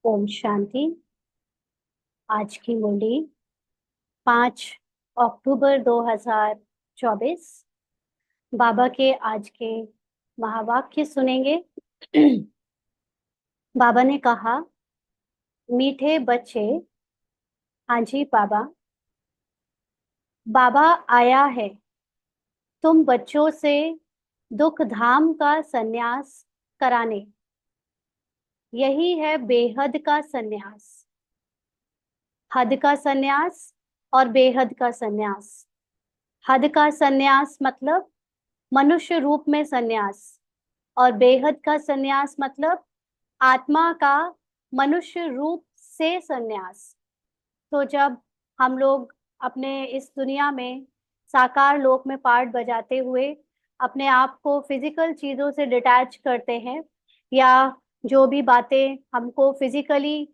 ओम शांति। आज की मुरली 5 अक्टूबर 2024। बाबा के आज के महावाक्य सुनेंगे। बाबा ने कहा, मीठे बच्चे। हाँ जी बाबा। बाबा आया है तुम बच्चों से दुख धाम का संन्यास कराने। यही है बेहद का संन्यास। हद का संन्यास और बेहद का संन्यास। हद का संन्यास मतलब मनुष्य रूप में संन्यास, और बेहद का संन्यास मतलब आत्मा का मनुष्य रूप से संन्यास। तो जब हम लोग अपने इस दुनिया में साकार लोक में पार्ट बजाते हुए अपने आप को फिजिकल चीजों से डिटैच करते हैं, या जो भी बातें हमको फिजिकली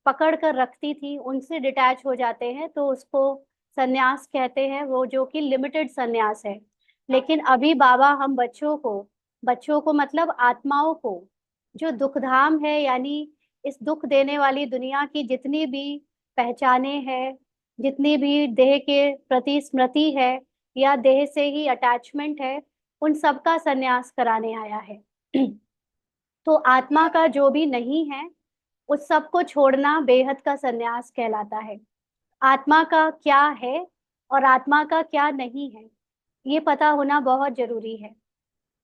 पकड़ कर रखती थी उनसे डिटैच हो जाते हैं, तो उसको संन्यास कहते हैं, वो जो कि लिमिटेड संन्यास है। लेकिन अभी बाबा हम बच्चों को मतलब आत्माओं को, जो दुखधाम है यानी इस दुख देने वाली दुनिया की जितनी भी पहचाने हैं, जितनी भी देह के प्रति स्मृति है या देह से ही अटैचमेंट है, उन सब का संन्यास कराने आया है। तो आत्मा का जो भी नहीं है उस सब को छोड़ना बेहद का संन्यास कहलाता है। आत्मा का क्या है और आत्मा का क्या नहीं है, ये पता होना बहुत जरूरी है।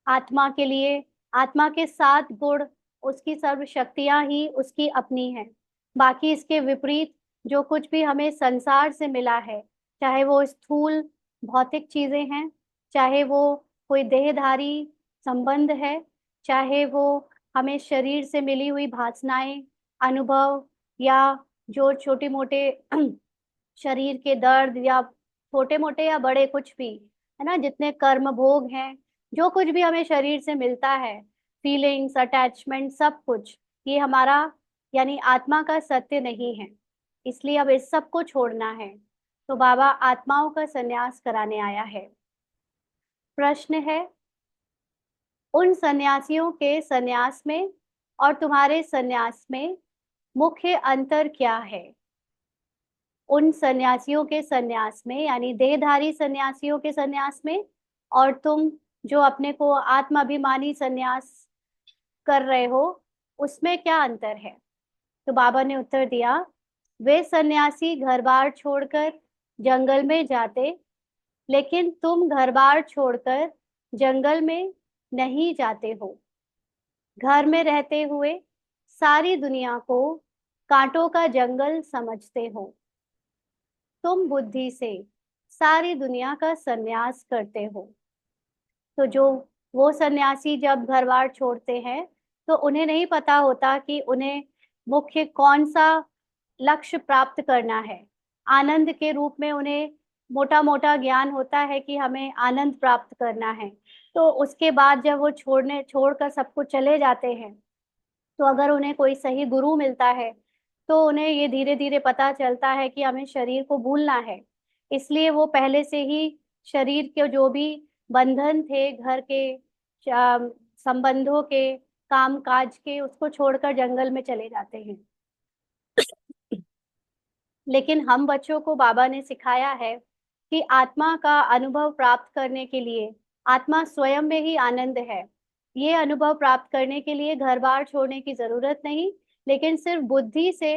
आत्मा के लिए आत्मा के 7 गुण, उसकी सर्व शक्तियां ही उसकी अपनी है। बाकी इसके विपरीत जो कुछ भी हमें संसार से मिला है, चाहे वो स्थूल भौतिक चीजें हैं, चाहे वो कोई देहधारी संबंध है, चाहे वो हमें शरीर से मिली हुई वासनाएं, अनुभव, या जो छोटे मोटे शरीर के दर्द, या छोटे मोटे या बड़े कुछ भी, है ना, जितने कर्म भोग हैं, जो कुछ भी हमें शरीर से मिलता है, फीलिंग्स, अटैचमेंट, सब कुछ, ये हमारा यानी आत्मा का सत्य नहीं है। इसलिए अब इस सब को छोड़ना है। तो बाबा आत्माओं का संन्यास कराने आया है। प्रश्न है, उन सन्यासियों के संन्यास में और तुम्हारे संन्यास में मुख्य अंतर क्या है? उन सन्यासियों के संन्यास में यानी देहधारी सन्यासियों के संन्यास में, और तुम जो अपने को आत्माभिमानी संन्यास कर रहे हो, उसमें क्या अंतर है? तो बाबा ने उत्तर दिया, वे सन्यासी घर बार छोड़कर जंगल में जाते, लेकिन तुम घर बार छोड़कर जंगल में नहीं जाते हो। घर में रहते हुए सारी दुनिया को कांटों का जंगल समझते हो। तुम बुद्धि से सारी दुनिया का संन्यास करते हो। तो जो वो सन्यासी जब घर बार छोड़ते हैं तो उन्हें नहीं पता होता कि उन्हें मुख्य कौन सा लक्ष्य प्राप्त करना है। आनंद के रूप में उन्हें मोटा मोटा ज्ञान होता है कि हमें आनंद प्राप्त करना है। तो उसके बाद जब वो छोड़कर सबको चले जाते हैं, तो अगर उन्हें कोई सही गुरु मिलता है तो उन्हें ये धीरे धीरे पता चलता है कि हमें शरीर को भूलना है। इसलिए वो पहले से ही शरीर के जो भी बंधन थे, घर के संबंधों के, काम काज के, उसको छोड़कर जंगल में चले जाते हैं। लेकिन हम बच्चों को बाबा ने सिखाया है कि आत्मा का अनुभव प्राप्त करने के लिए, आत्मा स्वयं में ही आनंद है, ये अनुभव प्राप्त करने के लिए घर बार छोड़ने की जरूरत नहीं, लेकिन सिर्फ बुद्धि से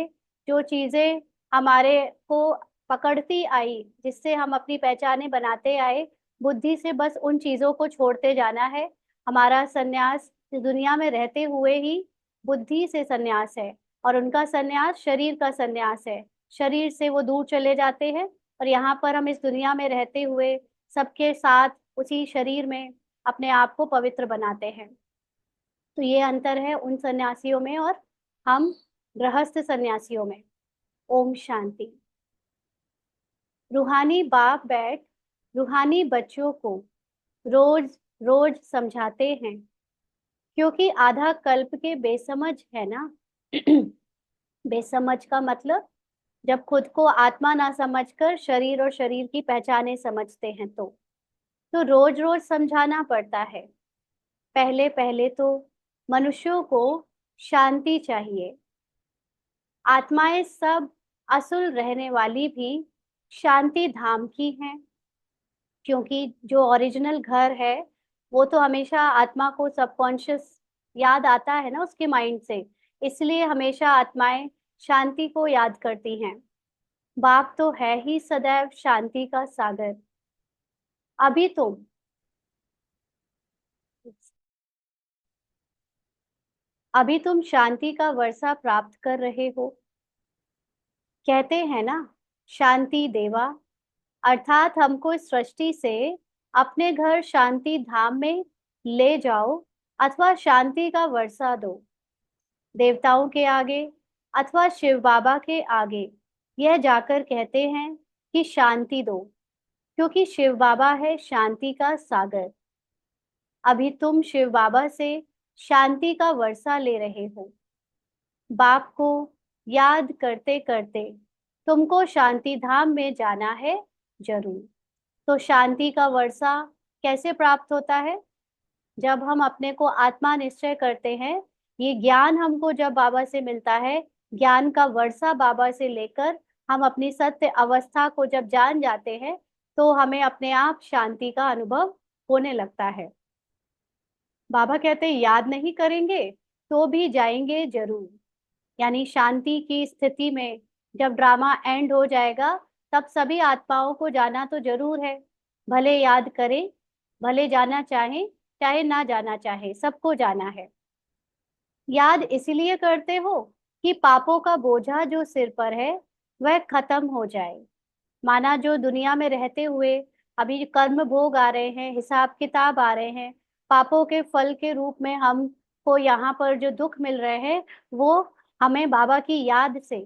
जो चीजें हमारे को पकड़ती आई, जिससे हम अपनी पहचाने बनाते आए, बुद्धि से बस उन चीजों को छोड़ते जाना है। हमारा सन्यास इस दुनिया में रहते हुए ही बुद्धि से सन्यास है, और उनका सन्यास शरीर का सन्यास है। शरीर से वो दूर चले जाते हैं, और यहाँ पर हम इस दुनिया में रहते हुए सबके साथ उसी शरीर में अपने आप को पवित्र बनाते हैं। तो ये अंतर है उन सन्यासियों में और हम गृहस्थ सन्यासियों में। ओम शांति। रूहानी बाप बैठ रूहानी बच्चों को रोज रोज समझाते हैं, क्योंकि आधा कल्प के बेसमझ है ना। बेसमझ का मतलब जब खुद को आत्मा ना समझकर शरीर और शरीर की पहचाने समझते हैं, तो रोज रोज समझाना पड़ता है। पहले पहले तो मनुष्यों को शांति चाहिए, आत्माएं सब असुर रहने वाली भी शांति धाम की हैं, क्योंकि जो ओरिजिनल घर है वो तो हमेशा आत्मा को सबकॉन्शियस याद आता है ना उसके माइंड से, इसलिए हमेशा आत्माएं शांति को याद करती हैं। बाप तो है ही सदैव शांति का सागर। अभी तुम अभी तुम शांति का वर्षा प्राप्त कर रहे हो। कहते हैं ना, शांति देवा, अर्थात हमको इस सृष्टि से अपने घर शांति धाम में ले जाओ अथवा शांति का वर्षा दो। देवताओं के आगे अथवा शिव बाबा के आगे यह जाकर कहते हैं कि शांति दो, क्योंकि शिव बाबा है शांति का सागर। अभी तुम शिव बाबा से शांति का वर्षा ले रहे हो। बाप को याद करते करते तुमको शांति धाम में जाना है जरूर। तो शांति का वर्षा कैसे प्राप्त होता है? जब हम अपने को आत्मा निश्चय करते हैं, ये ज्ञान हमको जब बाबा से मिलता है, ज्ञान का वर्षा बाबा से लेकर हम अपनी सत्य अवस्था को जब जान जाते हैं, तो हमें अपने आप शांति का अनुभव होने लगता है। बाबा कहते हैं याद नहीं करेंगे तो भी जाएंगे जरूर। यानी शांति की स्थिति में जब ड्रामा एंड हो जाएगा, तब सभी आत्माओं को जाना तो जरूर है। भले याद करें, भले जाना चाहे चाहे ना जाना चाहे, सबको जाना है। याद इसलिए करते हो कि पापों का बोझा जो सिर पर है वह खत्म हो जाए। माना जो दुनिया में रहते हुए अभी कर्म भोग आ रहे हैं, हिसाब किताब आ रहे हैं, पापों के फल के रूप में हमको यहाँ पर जो दुख मिल रहे हैं, वो हमें बाबा की याद से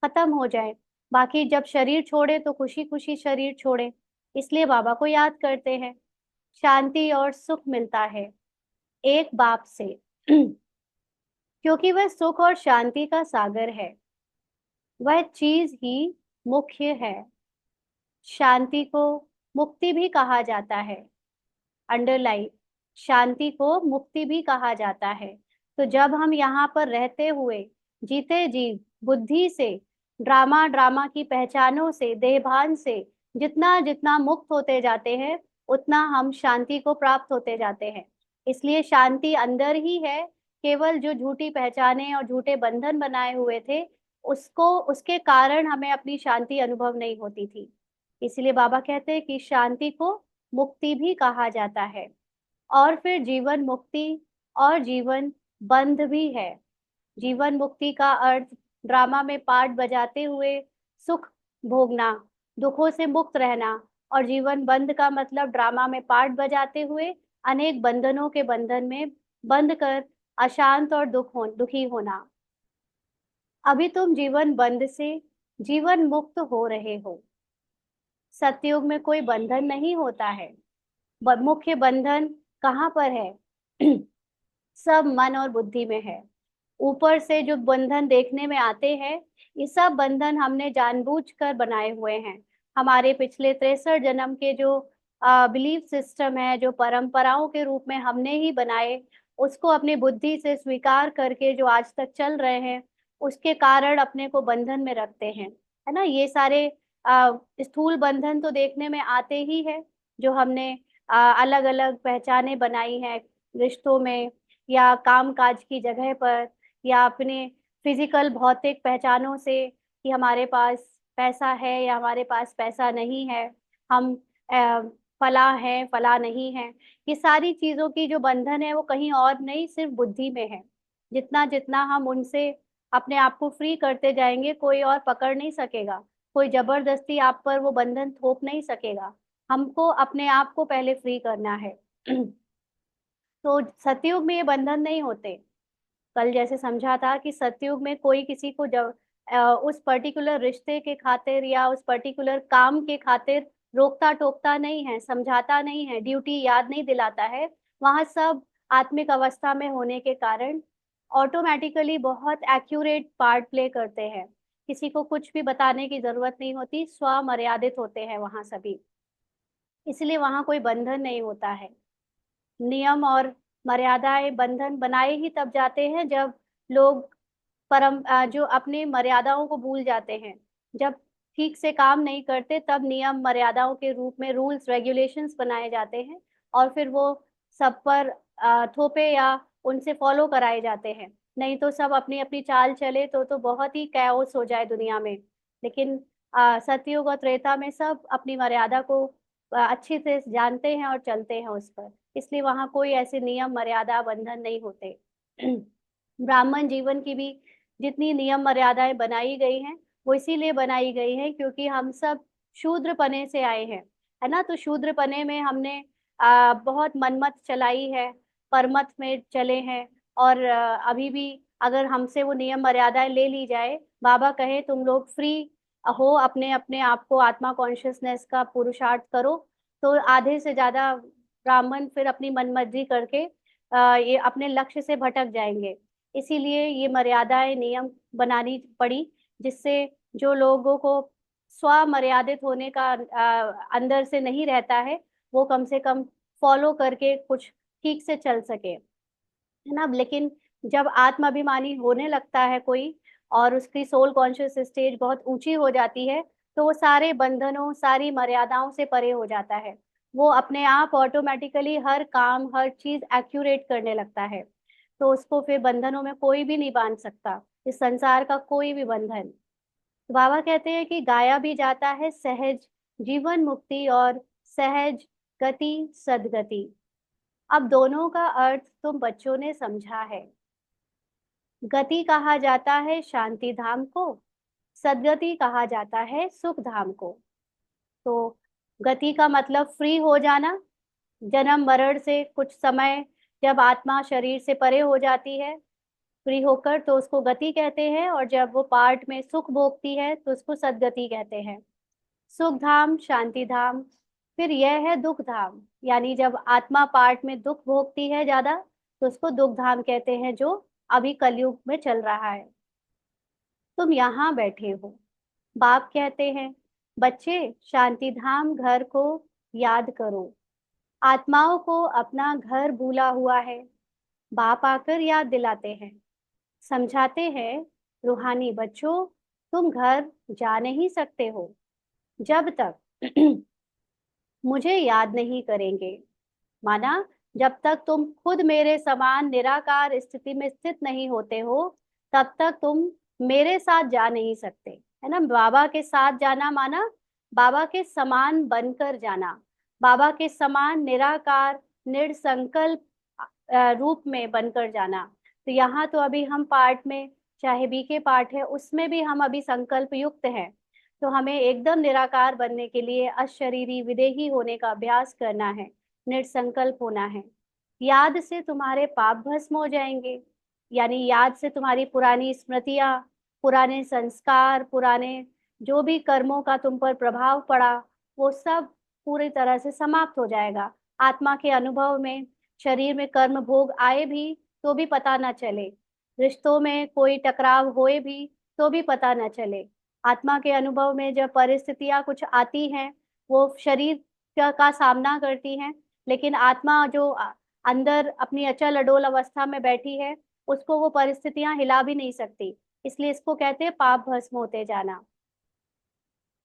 खत्म हो जाए। बाकी जब शरीर छोड़े तो खुशी खुशी शरीर छोड़े, इसलिए बाबा को याद करते हैं। शांति और सुख मिलता है एक बाप से क्योंकि वह सुख और शांति का सागर है। वह चीज ही मुख्य है। शांति को मुक्ति भी कहा जाता है। अंडरलाइन, शांति को मुक्ति भी कहा जाता है। तो जब हम यहाँ पर रहते हुए जीते जी बुद्धि से, ड्रामा ड्रामा की पहचानों से, देहभान से जितना जितना मुक्त होते जाते हैं, उतना हम शांति को प्राप्त होते जाते हैं। इसलिए शांति अंदर ही है। केवल जो झूठी पहचाने और झूठे बंधन बनाए हुए थे, उसको उसके कारण हमें अपनी शांति अनुभव नहीं होती थी। इसलिए बाबा कहते हैं कि शांति को मुक्ति भी कहा जाता है। और फिर जीवन मुक्ति और जीवन बंध भी है। जीवन मुक्ति का अर्थ ड्रामा में पार्ट बजाते हुए सुख भोगना, दुखों से मुक्त रहना, और जीवन बंध का मतलब ड्रामा में पार्ट बजाते हुए अनेक बंधनों के बंधन में बंध कर अशांत और दुखी होना। अभी तुम जीवन बंध से जीवन मुक्त हो रहे हो। सतयुग में कोई बंधन नहीं होता है। मुख्य बंधन कहाँ पर है? सब मन और बुद्धि में है। ऊपर से जो बंधन देखने में आते हैं, ये सब बंधन हमने जानबूझकर बनाए हुए हैं। हमारे पिछले 63 जन्म के जो बिलीफ सिस्टम है, जो परंपराओं के रूप में हमने ही बनाए, उसको अपनी बुद्धि से स्वीकार करके जो आज तक चल रहे हैं, उसके कारण अपने को बंधन में रखते हैं, है ना। ये सारे स्थूल बंधन तो देखने में आते ही है, जो हमने अलग अलग पहचाने बनाई हैं रिश्तों में, या काम काज की जगह पर, या अपने फिजिकल भौतिक पहचानों से, कि हमारे पास पैसा है या हमारे पास पैसा नहीं है, हम फला है फला नहीं है। ये सारी चीजों की जो बंधन है वो कहीं और नहीं, सिर्फ बुद्धि में है। जितना जितना हम उनसे अपने आप को फ्री करते जाएंगे, कोई और पकड़ नहीं सकेगा, कोई जबरदस्ती आप पर वो बंधन थोप नहीं सकेगा। हमको अपने आप को पहले फ्री करना है। तो सतयुग में ये बंधन नहीं होते। कल जैसे समझा था कि सतयुग में कोई किसी को जब उस पर्टिकुलर रिश्ते के खातिर या उस पर्टिकुलर काम के खातिर रोकता टोकता नहीं है, समझाता नहीं है, ड्यूटी याद नहीं दिलाता है। वहां सब आत्मिक अवस्था में होने के कारण ऑटोमेटिकली बहुत एक्यूरेट पार्ट प्ले करते हैं। किसी को कुछ भी बताने की जरूरत नहीं होती, स्वमर्यादित होते हैं वहां सभी। इसलिए वहां कोई बंधन नहीं होता है। नियम और मर्यादाएं, बंधन बनाए ही तब जाते हैं जब लोग जो अपनी मर्यादाओं को भूल जाते हैं। जब ठीक से काम नहीं करते तब नियम मर्यादाओं के रूप में रूल्स रेगुलेशंस बनाए जाते हैं, और फिर वो सब पर थोपे या उनसे फॉलो कराए जाते हैं। नहीं तो सब अपनी अपनी चाल चले तो बहुत ही कैओस हो जाए दुनिया में। लेकिन सतयुग और त्रेता में सब अपनी मर्यादा को अच्छे से जानते हैं और चलते हैं उस पर, इसलिए वहां कोई ऐसे नियम मर्यादा बंधन नहीं होते। ब्राह्मण जीवन की भी जितनी नियम मर्यादाएं बनाई गई हैं वो इसीलिए बनाई गई हैं क्योंकि हम सब शूद्र पने से आए हैं, है ना। तो शूद्र पने में हमने बहुत मनमत चलाई है, परमत में चले हैं, और अभी भी अगर हमसे वो नियम मर्यादाएं ले ली जाए, बाबा कहे तुम लोग फ्री हो, अपने अपने आप को आत्मा कॉन्शियसनेस का पुरुषार्थ करो, तो आधे से ज्यादा ब्राह्मण फिर अपनी मनमर्जी करके ये अपने लक्ष्य से भटक जाएंगे। इसीलिए ये मर्यादाएं नियम बनानी पड़ी, जिससे जो लोगों को स्वमर्यादित होने का अंदर से नहीं रहता है, वो कम से कम फॉलो करके कुछ ठीक से चल सके, है ना। लेकिन जब आत्माभिमानी होने लगता है कोई, और उसकी सोल कॉन्शियस स्टेज बहुत ऊंची हो जाती है, तो वो सारे बंधनों सारी मर्यादाओं से परे हो जाता है। वो अपने आप ऑटोमेटिकली हर काम हर चीज एक्यूरेट करने लगता है, तो उसको फिर बंधनों में कोई भी नहीं बांध सकता, इस संसार का कोई भी बंधन। तो बाबा कहते हैं कि गाया भी जाता है सहज जीवन मुक्ति और सहज गति सदगति। अब दोनों का अर्थ तुम बच्चों ने समझा है। गति कहा जाता है शांति धाम को, सदगति कहा जाता है सुख धाम को। तो गति का मतलब फ्री हो जाना, जन्म मरण से कुछ समय जब आत्मा शरीर से परे हो जाती है फ्री होकर, तो उसको गति कहते हैं, और जब वो पार्ट में सुख भोगती है तो उसको सदगति कहते हैं। सुख धाम शांति धाम, फिर यह है दुख धाम, यानी जब आत्मा पार्ट में दुख भोगती है ज्यादा तो उसको दुख धाम कहते हैं, जो अभी कलयुग में चल रहा है। तुम यहाँ बैठे हो, बाप कहते हैं बच्चे शांति धाम घर को याद करो। आत्माओं को अपना घर भूला हुआ है, बाप आकर याद दिलाते हैं, समझाते हैं रूहानी बच्चों तुम घर जा नहीं सकते हो जब तक मुझे याद नहीं करेंगे। माना जब तक तुम खुद मेरे समान निराकार स्थिति में स्थित नहीं होते हो तब तक तुम मेरे साथ जा नहीं सकते, है ना। बाबा के साथ जाना माना बाबा के समान बनकर जाना, बाबा के समान निराकार निर्संकल्प रूप में बनकर जाना। तो यहाँ तो अभी हम पाठ में, चाहे बी के पाठ है उसमें भी हम अभी संकल्प युक्त हैं, तो हमें एकदम निराकार बनने के लिए अशरीरी विदेही होने का अभ्यास करना है, निर्संकल्प होना है। याद से तुम्हारे पाप भस्म हो जाएंगे, यानी याद से तुम्हारी पुरानी स्मृतियां, पुराने संस्कार, पुराने जो भी कर्मों का तुम पर प्रभाव पड़ा वो सब पूरी तरह से समाप्त हो जाएगा। आत्मा के अनुभव में शरीर में कर्म भोग आए भी तो भी पता न चले, रिश्तों में कोई टकराव होए भी तो भी पता न चले। आत्मा के अनुभव में जब परिस्थितियां कुछ आती हैं वो शरीर का सामना करती हैं, लेकिन आत्मा जो अंदर अपनी अचल अडोल अवस्था में बैठी है उसको वो परिस्थितियां हिला भी नहीं सकती, इसलिए इसको कहते हैं पाप भस्म होते जाना।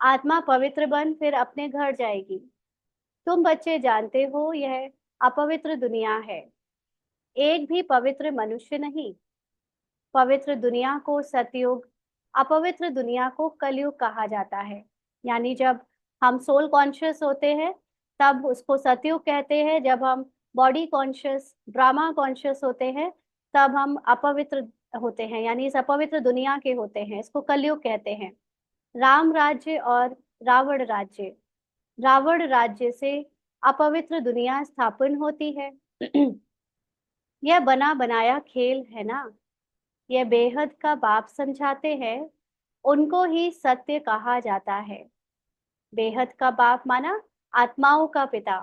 आत्मा पवित्र बन फिर अपने घर जाएगी। तुम बच्चे जानते हो यह अपवित्र दुनिया है, एक भी पवित्र मनुष्य नहीं। पवित्र दुनिया को सतयुग, अपवित्र दुनिया को कलयुग कहा जाता है। यानी जब हम सोल कॉन्शियस होते हैं तब उसको सतयुग कहते हैं, जब हम बॉडी कॉन्शियस ड्रामा कॉन्शियस होते हैं तब हम अपवित्र होते हैं, यानी इस अपवित्र दुनिया के होते हैं, इसको कलयुग कहते हैं। राम राज्य और रावण राज्य, रावण राज्य से अपवित्र दुनिया स्थापन होती है। यह बना बनाया खेल है ना, यह बेहद का बाप समझाते हैं, उनको ही सत्य कहा जाता है। बेहद का बाप माना आत्माओं का पिता,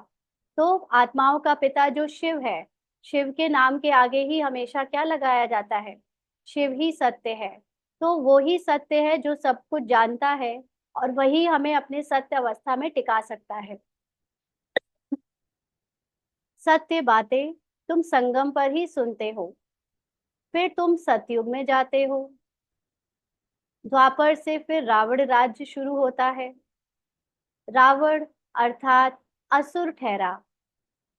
तो आत्माओं का पिता जो शिव है, शिव के नाम के आगे ही हमेशा क्या लगाया जाता है, शिव ही सत्य है। तो वो ही सत्य है जो सब कुछ जानता है, और वही हमें अपने सत्य अवस्था में टिका सकता है। सत्य बातें तुम संगम पर ही सुनते हो, फिर तुम सतयुग में जाते हो, द्वापर से फिर रावण राज्य शुरू होता है। रावण अर्थात असुर ठहरा।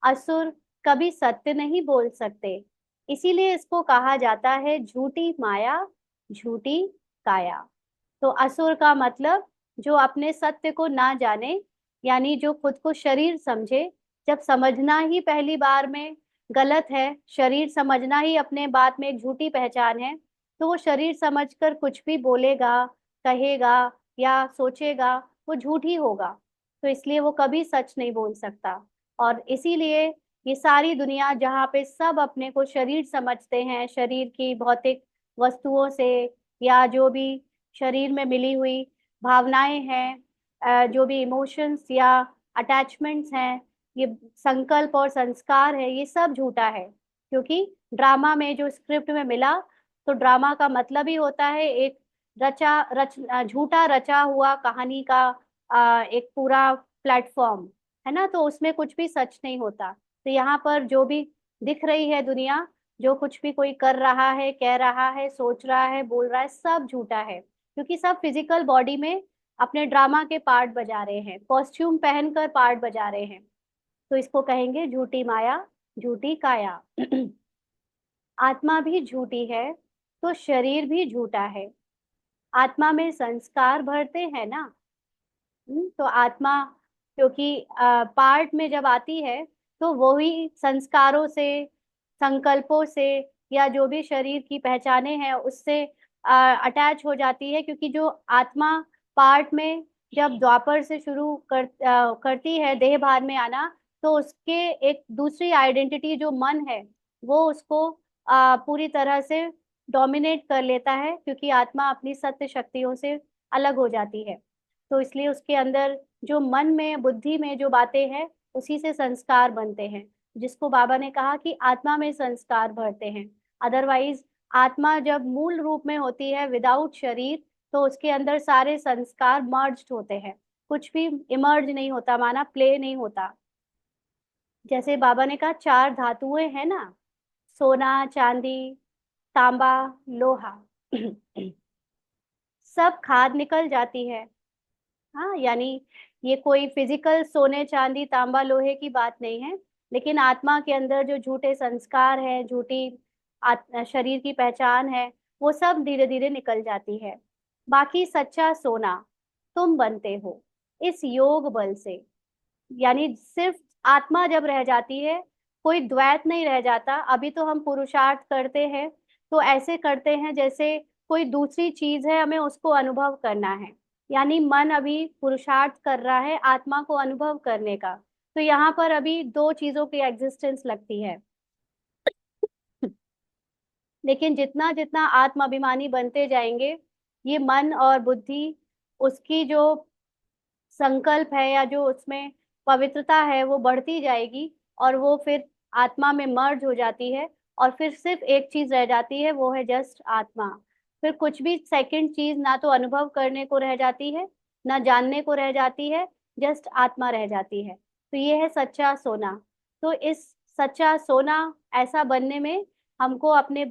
असुर कभी सत्य नहीं बोल सकते, इसीलिए इसको कहा जाता है झूठी माया, झूठी काया। तो असुर का मतलब जो अपने सत्य को ना जाने, यानी जो खुद को शरीर समझे। जब समझना ही पहली बार में गलत है, शरीर समझना ही अपने बात में एक झूठी पहचान है, तो वो शरीर समझकर कुछ भी बोलेगा, कहेगा या सोचेगा, वो झूठ ही होगा। तो इसलिए वो कभी सच नहीं बोल सकता। और इसीलिए ये सारी दुनिया जहाँ पे सब अपने को शरीर समझते हैं, शरीर की भौतिक वस्तुओं से या जो भी शरीर में मिली हुई भावनाएं हैं, जो भी इमोशंस या अटैचमेंट्स हैं, ये संकल्प और संस्कार है, ये सब झूठा है। क्योंकि ड्रामा में जो स्क्रिप्ट में मिला, तो ड्रामा का मतलब ही होता है एक झूठा रचा हुआ कहानी का एक पूरा प्लेटफॉर्म, है ना। तो उसमें कुछ भी सच नहीं होता। तो यहाँ पर जो भी दिख रही है दुनिया, जो कुछ भी कोई कर रहा है, कह रहा है, सोच रहा है, बोल रहा है, सब झूठा है। क्योंकि सब फिजिकल बॉडी में अपने ड्रामा के पार्ट बजा रहे हैं, कॉस्ट्यूम पहनकर पार्ट बजा रहे हैं। तो इसको कहेंगे झूठी माया, झूठी काया। आत्मा भी झूठी है, तो शरीर भी झूठा है। आत्मा में संस्कार भरते हैं ना। तो आत्मा क्योंकि पार्ट में जब आती है, तो वो ही संस्कारों से, संकल्पों से या जो भी शरीर की पहचाने हैं उससे अटैच हो जाती है। क्योंकि जो आत्मा पार्ट में जब द्वापर से करती है देह भार में आना, तो उसके एक दूसरी आइडेंटिटी जो मन है, वो उसको पूरी तरह से डोमिनेट कर लेता है। क्योंकि आत्मा अपनी सत्य शक्तियों से अलग हो जाती है। तो इसलिए उसके अंदर जो मन में, बुद्धि में जो बातें हैं, उसी से संस्कार बनते हैं। जिसको बाबा ने कहा कि आत्मा में संस्कार भरते हैं। अदरवाइज आत्मा जब मूल रूप में होती है विदाउट शरीर, तो उसके अंदर सारे संस्कार मर्ज्ड होते हैं। कुछ भी इमर्ज नहीं होता, माना प्ले नहीं होता। जैसे बाबा ने कहा चार धातुएं हैं ना, सोना, चांदी, तांबा, लोहा। सब खाद निकल जाती है। हाँ, यानी ये कोई फिजिकल सोने, चांदी, तांबा, लोहे की बात नहीं है। लेकिन आत्मा के अंदर जो झूठे संस्कार है, झूठी शरीर की पहचान है, वो सब धीरे धीरे निकल जाती है। बाकी सच्चा सोना तुम बनते हो इस योग बल से। यानी सिर्फ आत्मा जब रह जाती है, कोई द्वैत नहीं रह जाता। अभी तो हम पुरुषार्थ करते हैं, तो ऐसे करते हैं जैसे कोई दूसरी चीज है, हमें उसको अनुभव करना है। यानी मन अभी पुरुषार्थ कर रहा है आत्मा को अनुभव करने का। तो यहाँ पर अभी दो चीजों की एग्जिस्टेंस लगती है। लेकिन जितना जितना आत्म अभिमानी बनते जाएंगे, ये मन और बुद्धि, उसकी जो संकल्प है या जो उसमें पवित्रता है, वो बढ़ती जाएगी। और वो फिर आत्मा में मर्ज हो जाती है। और फिर सिर्फ एक चीज रह जाती है, वो है जस्ट आत्मा। फिर कुछ भी सेकंड चीज ना तो अनुभव करने को रह जाती है, ना जानने को रह जाती है, जस्ट आत्मा रह जाती है। तो ये है सच्चा सोना। तो इस सच्चा सोना ऐसा बनने में हमको अपने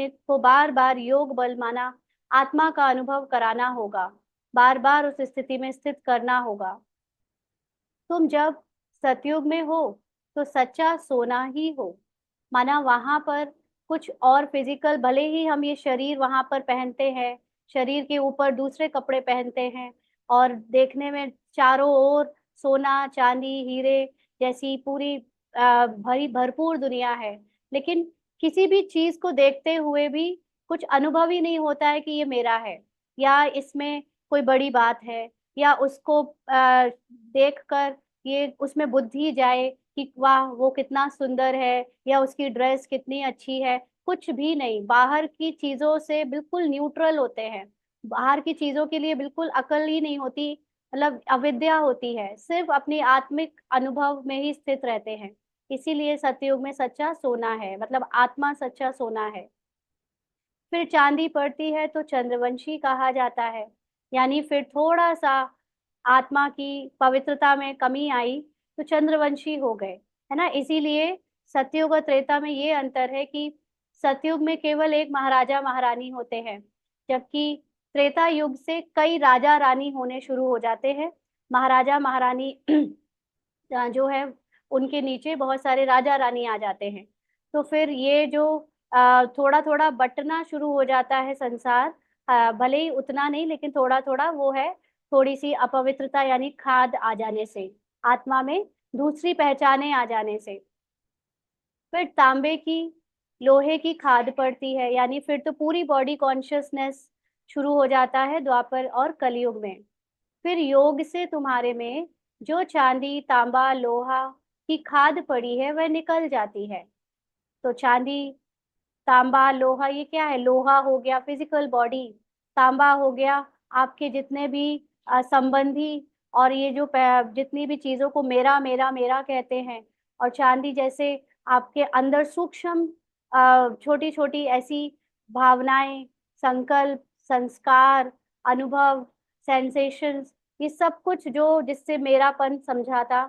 को बार बार योग बल माना आत्मा का अनुभव कराना होगा, बार बार उस स्थिति में स्थित करना होगा। तुम जब सतयुग में हो, तो सच्चा सोना ही हो। माना वहां पर कुछ और फिजिकल, भले ही हम ये शरीर वहां पर पहनते हैं, शरीर के ऊपर दूसरे कपड़े पहनते हैं, और देखने में चारों ओर सोना, चांदी, हीरे जैसी पूरी भरी भरपूर दुनिया है। लेकिन किसी भी चीज को देखते हुए भी कुछ अनुभव ही नहीं होता है कि ये मेरा है, या इसमें कोई बड़ी बात है, या उसको देखकर ये उसमें बुद्धि जाए कि वाह वो कितना सुंदर है, या उसकी ड्रेस कितनी अच्छी है। कुछ भी नहीं, बाहर की चीजों से बिल्कुल न्यूट्रल होते हैं। बाहर की चीजों के लिए बिल्कुल अकल ही नहीं होती, मतलब अविद्या होती है। सिर्फ अपनी आत्मिक अनुभव में ही स्थित रहते हैं। इसीलिए सतयुग में सच्चा सोना है, मतलब आत्मा सच्चा सोना है। फिर चांदी पड़ती है तो चंद्रवंशी कहा जाता है। यानी फिर थोड़ा सा आत्मा की पवित्रता में कमी आई, तो चंद्रवंशी हो गए, है ना। इसीलिए सतयुग और त्रेता में ये अंतर है कि सतयुग में केवल एक महाराजा महारानी होते हैं, जबकि त्रेता युग से कई राजा रानी होने शुरू हो जाते हैं। महाराजा महारानी जो है उनके नीचे बहुत सारे राजा रानी आ जाते हैं। तो फिर ये जो थोड़ा थोड़ा बंटना शुरू हो जाता है संसार, भले ही उतना नहीं लेकिन थोड़ा थोड़ा, वो है थोड़ी सी अपवित्रता यानी खाद आ जाने से, आत्मा में दूसरी पहचाने आ जाने से। फिर तांबे की, लोहे की खाद पड़ती है, यानी फिर तो पूरी बॉडी कॉन्शियसनेस शुरू हो जाता है द्वापर और कलयुग में। फिर योग से तुम्हारे में जो चांदी तांबा लोहा की खाद पड़ी है वह निकल जाती है। तो चांदी तांबा लोहा ये क्या है? लोहा हो गया फिजिकल बॉडी, तांबा हो गया आपके जितने भी संबंधी, और ये जो जितनी भी चीजों को मेरा मेरा मेरा कहते हैं। और चांदी जैसे आपके अंदर सूक्ष्म छोटी छोटी ऐसी भावनाएं, संकल्प, संस्कार, अनुभव, सेंसेशंस, ये सब कुछ जो जिससे मेरापन समझाता,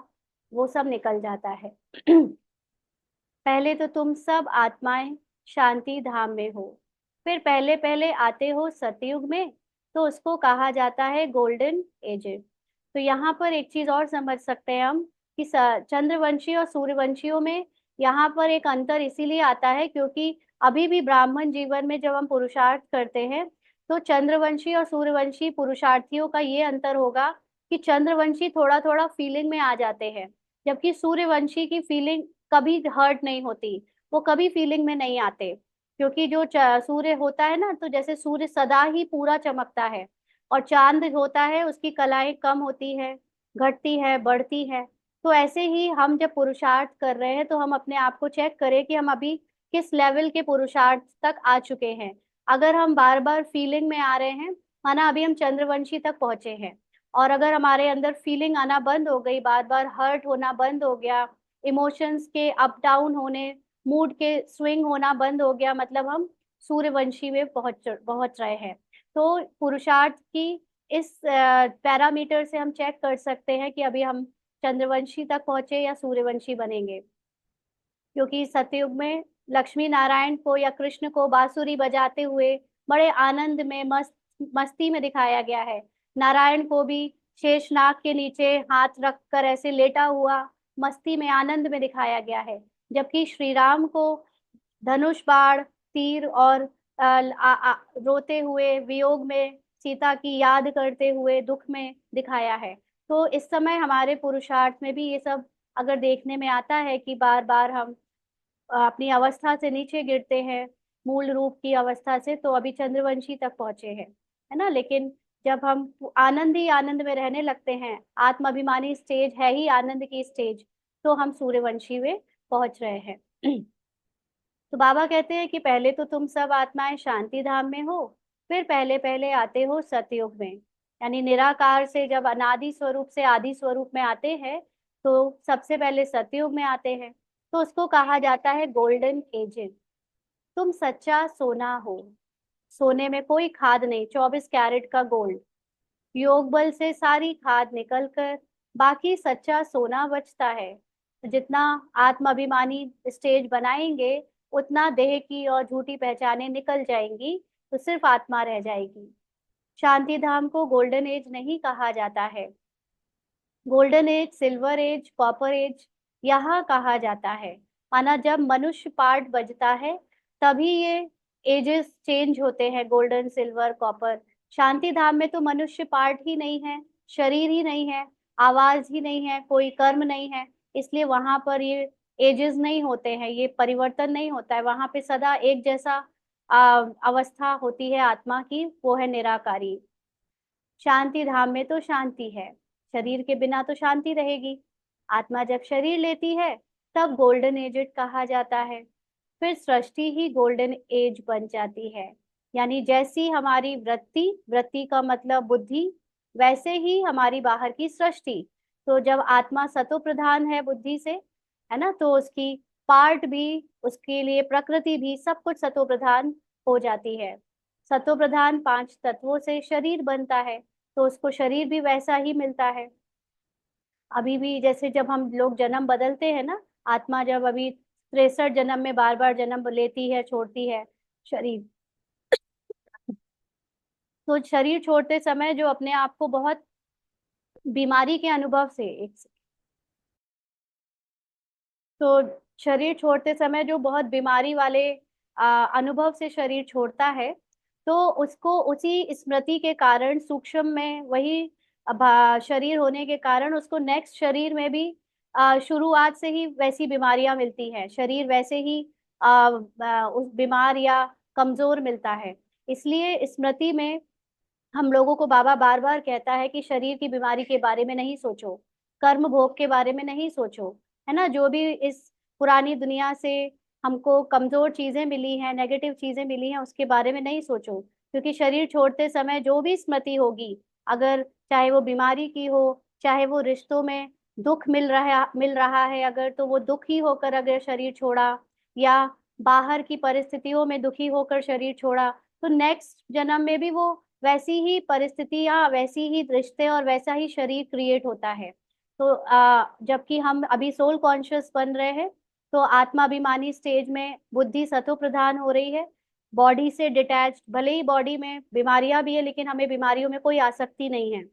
वो सब निकल जाता है। पहले तो तुम सब आत्माएं शांति धाम में हो, फिर पहले पहले आते हो सतयुग में, तो उसको कहा जाता है गोल्डन एज। तो यहाँ पर एक चीज और समझ सकते हैं हम कि चंद्रवंशी और सूर्यवंशियों में यहाँ पर एक अंतर इसीलिए आता है क्योंकि अभी भी ब्राह्मण जीवन में जब हम पुरुषार्थ करते हैं तो चंद्रवंशी और सूर्यवंशी पुरुषार्थियों का ये अंतर होगा कि चंद्रवंशी थोड़ा थोड़ा फीलिंग में आ जाते हैं, जबकि सूर्यवंशी की फीलिंग कभी हर्ट नहीं होती, वो कभी फीलिंग में नहीं आते। क्योंकि जो सूर्य होता है ना, तो जैसे सूर्य सदा ही पूरा चमकता है, और चांद होता है उसकी कलाएं कम होती है, घटती है, बढ़ती है। तो ऐसे ही हम जब पुरुषार्थ कर रहे हैं तो हम अपने आप को चेक करें कि हम अभी किस लेवल के पुरुषार्थ तक आ चुके हैं। अगर हम बार बार फीलिंग में आ रहे हैं, माना अभी हम चंद्रवंशी तक पहुंचे हैं, और अगर हमारे अंदर फीलिंग आना बंद हो गई, बार बार हर्ट होना बंद हो गया, इमोशंस के अप डाउन होने, मूड के स्विंग होना बंद हो गया, मतलब हम सूर्यवंशी में पहुंच रहे हैं। तो पुरुषार्थ की इस पैरामीटर से हम चेक कर सकते हैं कि अभी हम चंद्रवंशी तक पहुंचे या सूर्यवंशी बनेंगे। क्योंकि सतयुग में लक्ष्मी नारायण को या कृष्ण को बांसुरी बजाते हुए बड़े आनंद में मस्ती में दिखाया गया है। नारायण को भी शेषनाग के नीचे हाथ रखकर ऐसे लेटा हुआ मस्ती में आनंद में दिखाया गया है। जबकि श्री राम को धनुष बाण तीर और रोते हुए वियोग में सीता की याद करते हुए दुख में दिखाया है। तो इस समय हमारे पुरुषार्थ में भी ये सब अगर देखने में आता है कि बार बार हम अपनी अवस्था से नीचे गिरते हैं, मूल रूप की अवस्था से, तो अभी चंद्रवंशी तक पहुंचे हैं, है ना। लेकिन जब हम आनंद ही आनंद में रहने लगते हैं, आत्माभिमानी स्टेज है ही आनंद की स्टेज, तो हम सूर्यवंशी में पहुंच रहे हैं। तो बाबा कहते हैं कि पहले तो तुम सब आत्माएं शांति धाम में हो, फिर पहले पहले आते हो सतयुग में। यानी निराकार से जब अनादि स्वरूप से आदि स्वरूप में आते हैं, तो सबसे पहले सतयुग में आते हैं। तो उसको कहा जाता है गोल्डन एज। तुम सच्चा सोना हो, सोने में कोई खाद नहीं, 24 कैरेट का गोल्ड। योग बल से सारी खाद निकल कर बाकी सच्चा सोना बचता है। तो जितना आत्म अभिमानी स्टेज बनाएंगे, उतना देह की और झूठी पहचानें निकल जाएंगी, तो सिर्फ आत्मा रह जाएगी। शांति धाम को गोल्डन एज नहीं कहा जाता है। Golden age, silver age, copper age यहाँ कहा जाता है। माना जब मनुष्य पार्ट बजता है तभी ये एजेस चेंज होते हैं, गोल्डन सिल्वर कॉपर। शांति धाम में तो मनुष्य पार्ट ही नहीं है, शरीर ही नहीं है, आवाज ही नहीं है, कोई कर्म नहीं है, इसलिए वहां पर ये एजेस नहीं होते हैं, ये परिवर्तन नहीं होता है। वहां पे सदा एक जैसा अवस्था होती है आत्मा की, वो है निराकारी। शांति धाम में तो शांति है, शरीर के बिना तो शांति रहेगी। आत्मा जब शरीर लेती है तब गोल्डन एजेड कहा जाता है। फिर सृष्टि ही गोल्डन एज बन जाती है। यानी जैसी हमारी वृत्ति, वृत्ति का मतलब बुद्धि, वैसे ही हमारी बाहर की सृष्टि। तो जब आत्मा सतो प्रधान है बुद्धि से, है ना, तो उसकी पार्ट भी, उसके लिए प्रकृति भी, सब कुछ सतो प्रधान हो जाती है। सतो प्रधान 5 तत्वों से शरीर बनता है, तो उसको शरीर भी वैसा ही मिलता है। अभी भी जैसे जब हम लोग जन्म बदलते हैं ना, आत्मा जब अभी 63 जन्म में बार बार जन्म लेती है, छोड़ती है शरीर, तो शरीर छोड़ते समय जो अपने आप को बहुत बीमारी के अनुभव से एक, तो शरीर छोड़ते समय जो बहुत बीमारी वाले अनुभव से शरीर छोड़ता है, तो उसको उसी स्मृति के कारण सूक्ष्म में वही शरीर होने के कारण उसको नेक्स्ट शरीर में भी शुरुआत से ही वैसी बीमारियां मिलती हैं, शरीर वैसे ही उस बीमार या कमजोर मिलता है। इसलिए स्मृति में हम लोगों को बाबा बार बार कहता है कि शरीर की बीमारी के बारे में नहीं सोचो, कर्म भोग के बारे में नहीं सोचो, है ना। जो भी इस पुरानी दुनिया से हमको कमजोर चीजें मिली हैं, नेगेटिव चीजें मिली हैं, उसके बारे में नहीं सोचो। क्योंकि शरीर छोड़ते समय जो भी स्मृति होगी, अगर चाहे वो बीमारी की हो, चाहे वो रिश्तों में दुख मिल रहा है अगर, तो वो दुखी होकर अगर शरीर छोड़ा, या बाहर की परिस्थितियों में दुखी होकर शरीर छोड़ा, तो नेक्स्ट जन्म में भी वो वैसी ही परिस्थितियां, वैसी ही रिश्ते और वैसा ही शरीर क्रिएट होता है। तो जबकि हम अभी सोल कॉन्शियस बन रहे हैं, तो आत्माभिमानी स्टेज में बुद्धि सतो प्रधान हो रही है, बॉडी से डिटैच, भले ही बॉडी में बीमारियां भी है लेकिन हमें बीमारियों में कोई आसक्ति नहीं है।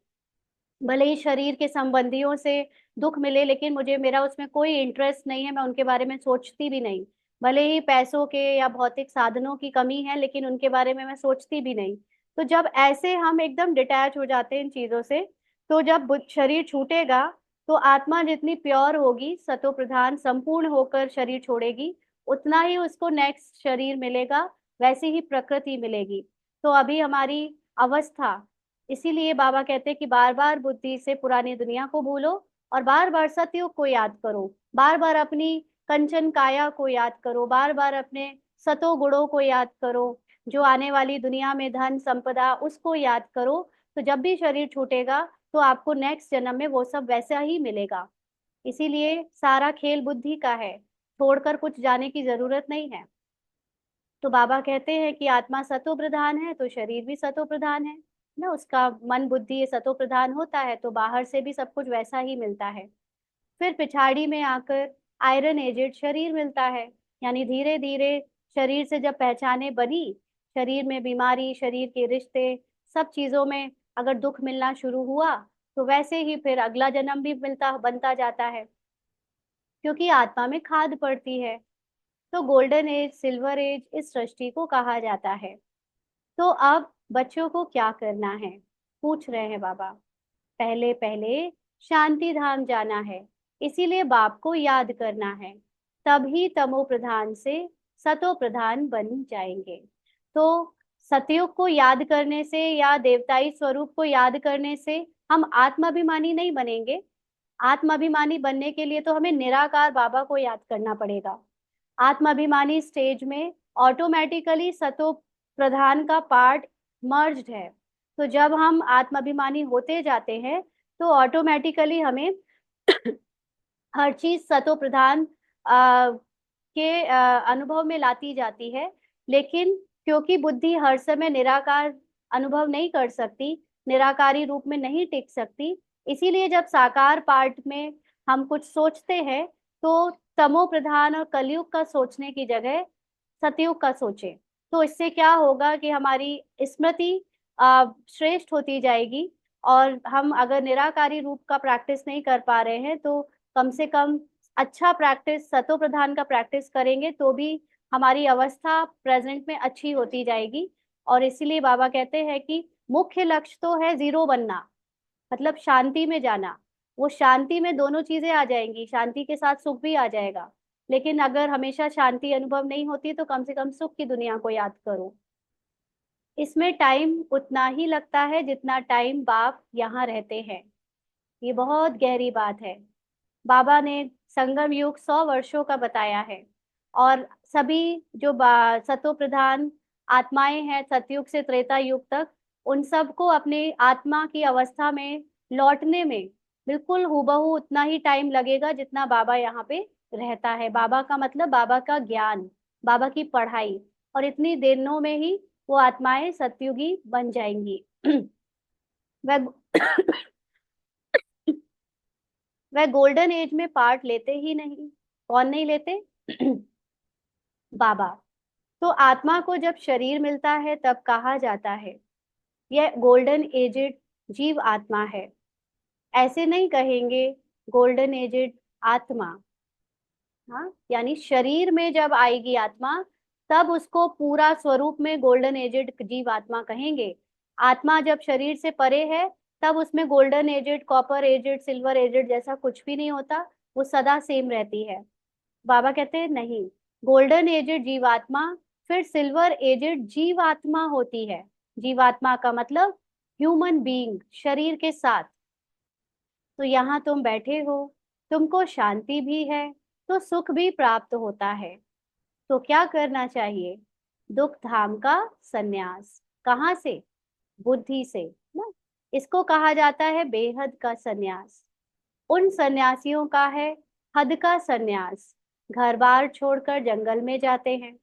भले ही शरीर के संबंधियों से दुख मिले लेकिन मुझे, मेरा उसमें कोई इंटरेस्ट नहीं है, मैं उनके बारे में सोचती भी नहीं। भले ही पैसों के या भौतिक साधनों की कमी है लेकिन उनके बारे में मैं सोचती भी नहीं। तो जब ऐसे हम एकदम डिटैच हो जाते हैं इन चीजों से, तो जब शरीर छूटेगा, तो आत्मा जितनी प्योर होगी, सतो प्रधान संपूर्ण होकर शरीर छोड़ेगी, उतना ही उसको नेक्स्ट शरीर मिलेगा, वैसी ही प्रकृति मिलेगी। तो अभी हमारी अवस्था, इसीलिए बाबा कहते हैं कि बार बार बुद्धि से पुरानी दुनिया को भूलो और बार बार सतयुग को याद करो, बार बार अपनी कंचन काया को याद करो, बार बार अपने सतो गुणों को याद करो, जो आने वाली दुनिया में धन संपदा उसको याद करो। तो जब भी शरीर छूटेगा, तो आपको नेक्स्ट जन्म में वो सब वैसा ही मिलेगा। इसीलिए सारा खेल बुद्धि का है, छोड़कर कुछ जाने की जरूरत नहीं है। तो बाबा कहते हैं कि आत्मा सतो प्रधान है तो शरीर भी सतो प्रधान है ना, उसका मन बुद्धि ये सतो प्रधान होता है तो बाहर से भी सब कुछ वैसा ही मिलता है। फिर पिछाड़ी में आकर आयरन एजेड शरीर मिलता है, यानी धीरे धीरे शरीर से जब पहचाने बनी, शरीर में बीमारी, शरीर के रिश्ते, सब चीजों में अगर दुख मिलना शुरू हुआ, तो वैसे ही फिर अगला जन्म भी मिलता बनता जाता है, क्योंकि आत्मा में खाद पड़ती है। तो गोल्डन एज, सिल्वर एज इस सृष्टि को कहा जाता है। तो अब बच्चों को क्या करना है, पूछ रहे हैं बाबा। पहले पहले शांति धाम जाना है, इसीलिए बाप को याद करना है, तभी तमो प्रधान से सतो प्रधान बन जाएंगे। तो सतयुग को याद करने से या देवताई स्वरूप को याद करने से हम आत्माभिमानी नहीं बनेंगे। आत्माभिमानी बनने के लिए तो हमें निराकार बाबा को याद करना पड़ेगा। आत्माभिमानी स्टेज में ऑटोमेटिकली सतो प्रधान का पार्ट मर्ज्ड है। तो जब हम आत्माभिमानी होते जाते हैं, तो ऑटोमेटिकली हमें हर चीज सतो प्रधान के अनुभव में लाती जाती है। लेकिन क्योंकि बुद्धि हर समय निराकार अनुभव नहीं कर सकती, निराकारी रूप में नहीं टिक सकती, इसीलिए जब साकार पार्ट में हम कुछ सोचते हैं, तो तमो प्रधान और कलयुग का सोचने की जगह सतयुग का सोचे। तो इससे क्या होगा कि हमारी स्मृति श्रेष्ठ होती जाएगी। और हम अगर निराकारी रूप का प्रैक्टिस नहीं कर पा रहे हैं, तो कम से कम अच्छा प्रैक्टिस, सतो प्रधान का प्रैक्टिस करेंगे तो भी हमारी अवस्था प्रेजेंट में अच्छी होती जाएगी। और इसीलिए बाबा कहते हैं कि मुख्य लक्ष्य तो है जीरो बनना, मतलब शांति में जाना। वो शांति में दोनों चीजें आ जाएंगी, शांति के साथ सुख भी आ जाएगा। लेकिन अगर हमेशा शांति अनुभव नहीं होती, तो कम से कम सुख की दुनिया को याद करो। इसमें टाइम उतना ही लगता है जितना टाइम बाप यहाँ रहते हैं। ये बहुत गहरी बात है। बाबा ने संगम युग 100 वर्षों का बताया है, और सभी जो सतो प्रधान आत्माएं हैं सतयुग से त्रेता युग तक, उन सबको अपने आत्मा की अवस्था में लौटने में बिल्कुल हूबहू उतना ही टाइम लगेगा जितना बाबा यहाँ पे रहता है। बाबा का मतलब बाबा का ज्ञान, बाबा की पढ़ाई, और इतनी दिनों में ही वो आत्माएं सतयुगी बन जाएंगी। वह वह गोल्डन एज में पार्ट लेते ही नहीं। कौन नहीं लेते? बाबा। तो आत्मा को जब शरीर मिलता है तब कहा जाता है यह गोल्डन एजेड जीव आत्मा है। ऐसे नहीं कहेंगे गोल्डन एजेड आत्मा। हाँ, यानी शरीर में जब आएगी आत्मा तब उसको पूरा स्वरूप में गोल्डन एजेड जीव आत्मा कहेंगे। आत्मा जब शरीर से परे है तब उसमें golden aged, copper aged, silver aged जैसा कुछ भी नहीं होता, वो सदा सेम रहती है। बाबा कहते हैं नहीं, गोल्डन एजेड जीवात्मा फिर सिल्वर एजेड जीवात्मा होती है। जीवात्मा का मतलब ह्यूमन बीइंग शरीर के साथ। तो यहाँ तुम बैठे हो, तुमको शांति भी है तो सुख भी प्राप्त होता है। तो क्या करना चाहिए? दुख धाम का संन्यास। कहाँ से? बुद्धि से ना। इसको कहा जाता है बेहद का संन्यास। उन सन्यासियों का है हद का संन्यास। घर बार छोड़कर जंगल में जाते हैं।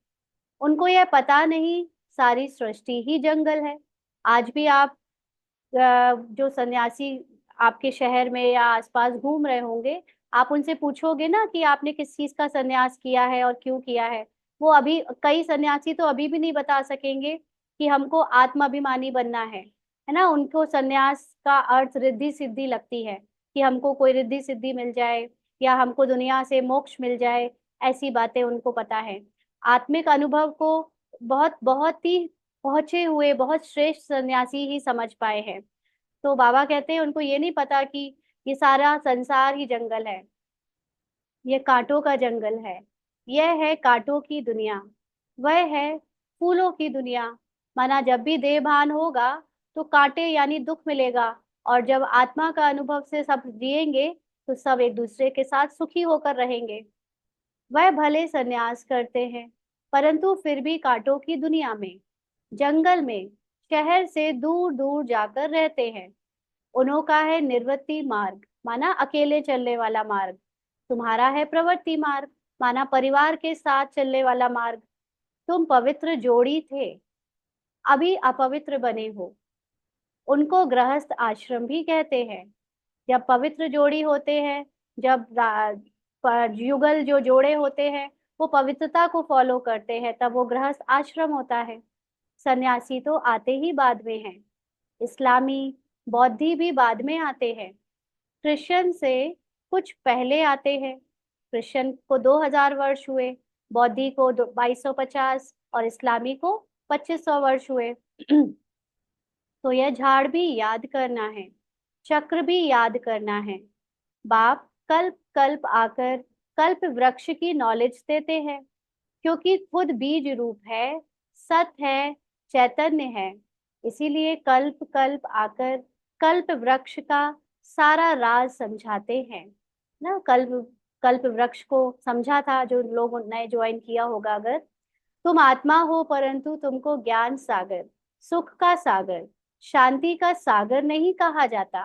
उनको यह पता नहीं सारी सृष्टि ही जंगल है। आज भी आप जो सन्यासी आपके शहर में या आसपास घूम रहे होंगे, आप उनसे पूछोगे ना कि आपने किस चीज का सन्यास किया है और क्यों किया है। वो अभी, कई सन्यासी तो अभी भी नहीं बता सकेंगे कि हमको आत्माभिमानी बनना है ना। उनको सन्यास का अर्थ रिद्धि सिद्धि लगती है कि हमको कोई रिद्धि सिद्धि मिल जाए या हमको दुनिया से मोक्ष मिल जाए, ऐसी बातें उनको पता है। आत्मिक अनुभव को बहुत बहुत ही पहुंचे हुए बहुत श्रेष्ठ सन्यासी ही समझ पाए हैं। तो बाबा कहते हैं उनको ये नहीं पता कि ये सारा संसार ही जंगल है, ये कांटों का जंगल है। यह है कांटों की दुनिया, वह है फूलों की दुनिया। माना जब भी देह भान होगा तो कांटे यानी दुख मिलेगा, और जब आत्मा का अनुभव से सब जिएंगे तो सब एक दूसरे के साथ सुखी होकर रहेंगे। वह भले संन्यास करते हैं परंतु फिर भी कांटों की दुनिया में, जंगल में, शहर से दूर दूर जाकर रहते हैं। उन्हों का है निर्वृत्ति मार्ग, माना अकेले चलने वाला मार्ग। तुम्हारा है प्रवृत्ति मार्ग, माना परिवार के साथ चलने वाला मार्ग। तुम पवित्र जोड़ी थे, अभी अपवित्र बने हो। उनको गृहस्थ आश्रम भी कहते हैं। जब पवित्र जोड़ी होते हैं, जब युगल जो जोड़े होते हैं वो पवित्रता को फॉलो करते हैं, तब वो गृहस्थ आश्रम होता है। सन्यासी तो आते ही बाद में हैं। इस्लामी, बौद्धि भी बाद में आते हैं। क्रिश्चियन से कुछ पहले आते हैं। क्रिश्चियन को 2000 वर्ष हुए, बौद्धि को 2250 और इस्लामी को 2500 वर्ष हुए। तो यह झाड़ भी याद करना है, चक्र भी याद करना है। बाप कल्प कल्प आकर कल्प वृक्ष की नॉलेज देते हैं, क्योंकि खुद बीज रूप है, सत है, चैतन्य है। इसीलिए कल्प कल्प आकर कल्प वृक्ष का सारा राज समझाते हैं ना। कल्प कल्प वृक्ष को समझा था जो लोग नए ज्वाइन किया होगा। अगर तुम आत्मा हो परंतु तुमको ज्ञान सागर, सुख का सागर, शांति का सागर नहीं कहा जाता।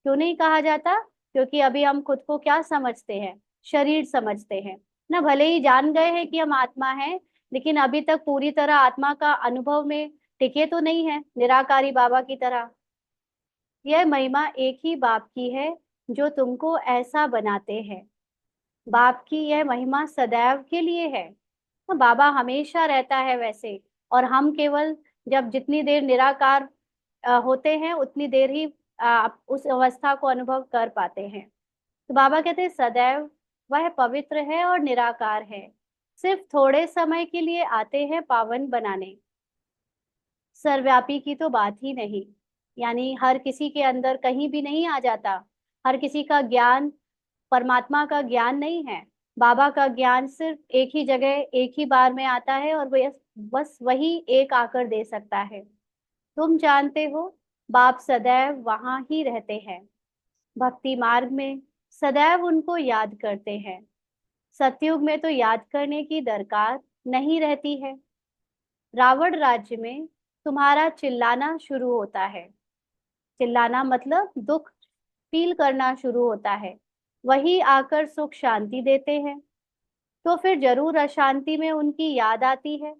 क्यों नहीं कहा जाता? क्योंकि अभी हम खुद को क्या समझते हैं? शरीर समझते हैं ना। भले ही जान गए हैं कि हम आत्मा हैं, लेकिन अभी तक पूरी तरह आत्मा का अनुभव में टिके तो नहीं है, निराकारी बाबा की तरह। यह महिमा एक ही बाप की है जो तुमको ऐसा बनाते हैं। बाप की यह महिमा सदैव के लिए है। तो बाबा हमेशा रहता है वैसे, और हम केवल जब जितनी देर निराकार होते हैं उतनी देर ही उस अवस्था को अनुभव कर पाते हैं। तो बाबा कहते हैं सदैव वह पवित्र है और निराकार है, सिर्फ थोड़े समय के लिए आते हैं पावन बनाने। सर्वव्यापी की तो बात ही नहीं, यानी हर किसी के अंदर कहीं भी नहीं आ जाता। हर किसी का ज्ञान परमात्मा का ज्ञान नहीं है। बाबा का ज्ञान सिर्फ एक ही जगह एक ही बार में आता है, और वह बस वही एक आकर दे सकता है। तुम जानते हो बाप सदैव वहां ही रहते हैं। भक्ति मार्ग में सदैव उनको याद करते हैं। सतयुग में तो याद करने की दरकार नहीं रहती है। रावण राज्य में तुम्हारा चिल्लाना शुरू होता है। चिल्लाना मतलब दुख फील करना शुरू होता है। वही आकर सुख शांति देते हैं, तो फिर जरूर अशांति में उनकी याद आती है।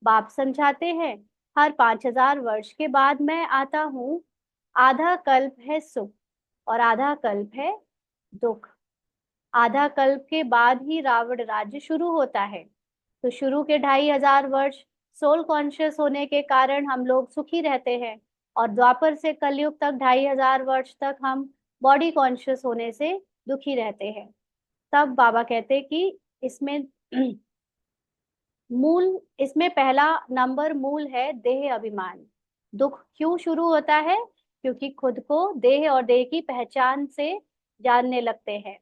बाप समझाते हैं हर 5000 वर्ष के बाद मैं आता हूँ। आधा कल्प है सुख और आधा कल्प है दुख। आधा कल्प के बाद ही रावण राज्य शुरू होता है। तो शुरू के 2500 वर्ष सोल कॉन्शियस होने के कारण हम लोग सुखी रहते हैं। और द्वापर से कलयुग तक 2500 वर्ष तक हम बॉडी कॉन्शियस होने से दुखी रहते हैं। तब बाबा कहते कि इसमें मूल, इसमें पहला नंबर मूल है देह अभिमान। दुख क्यों शुरू होता है? क्योंकि खुद को देह और देह की पहचान से जानने लगते हैं।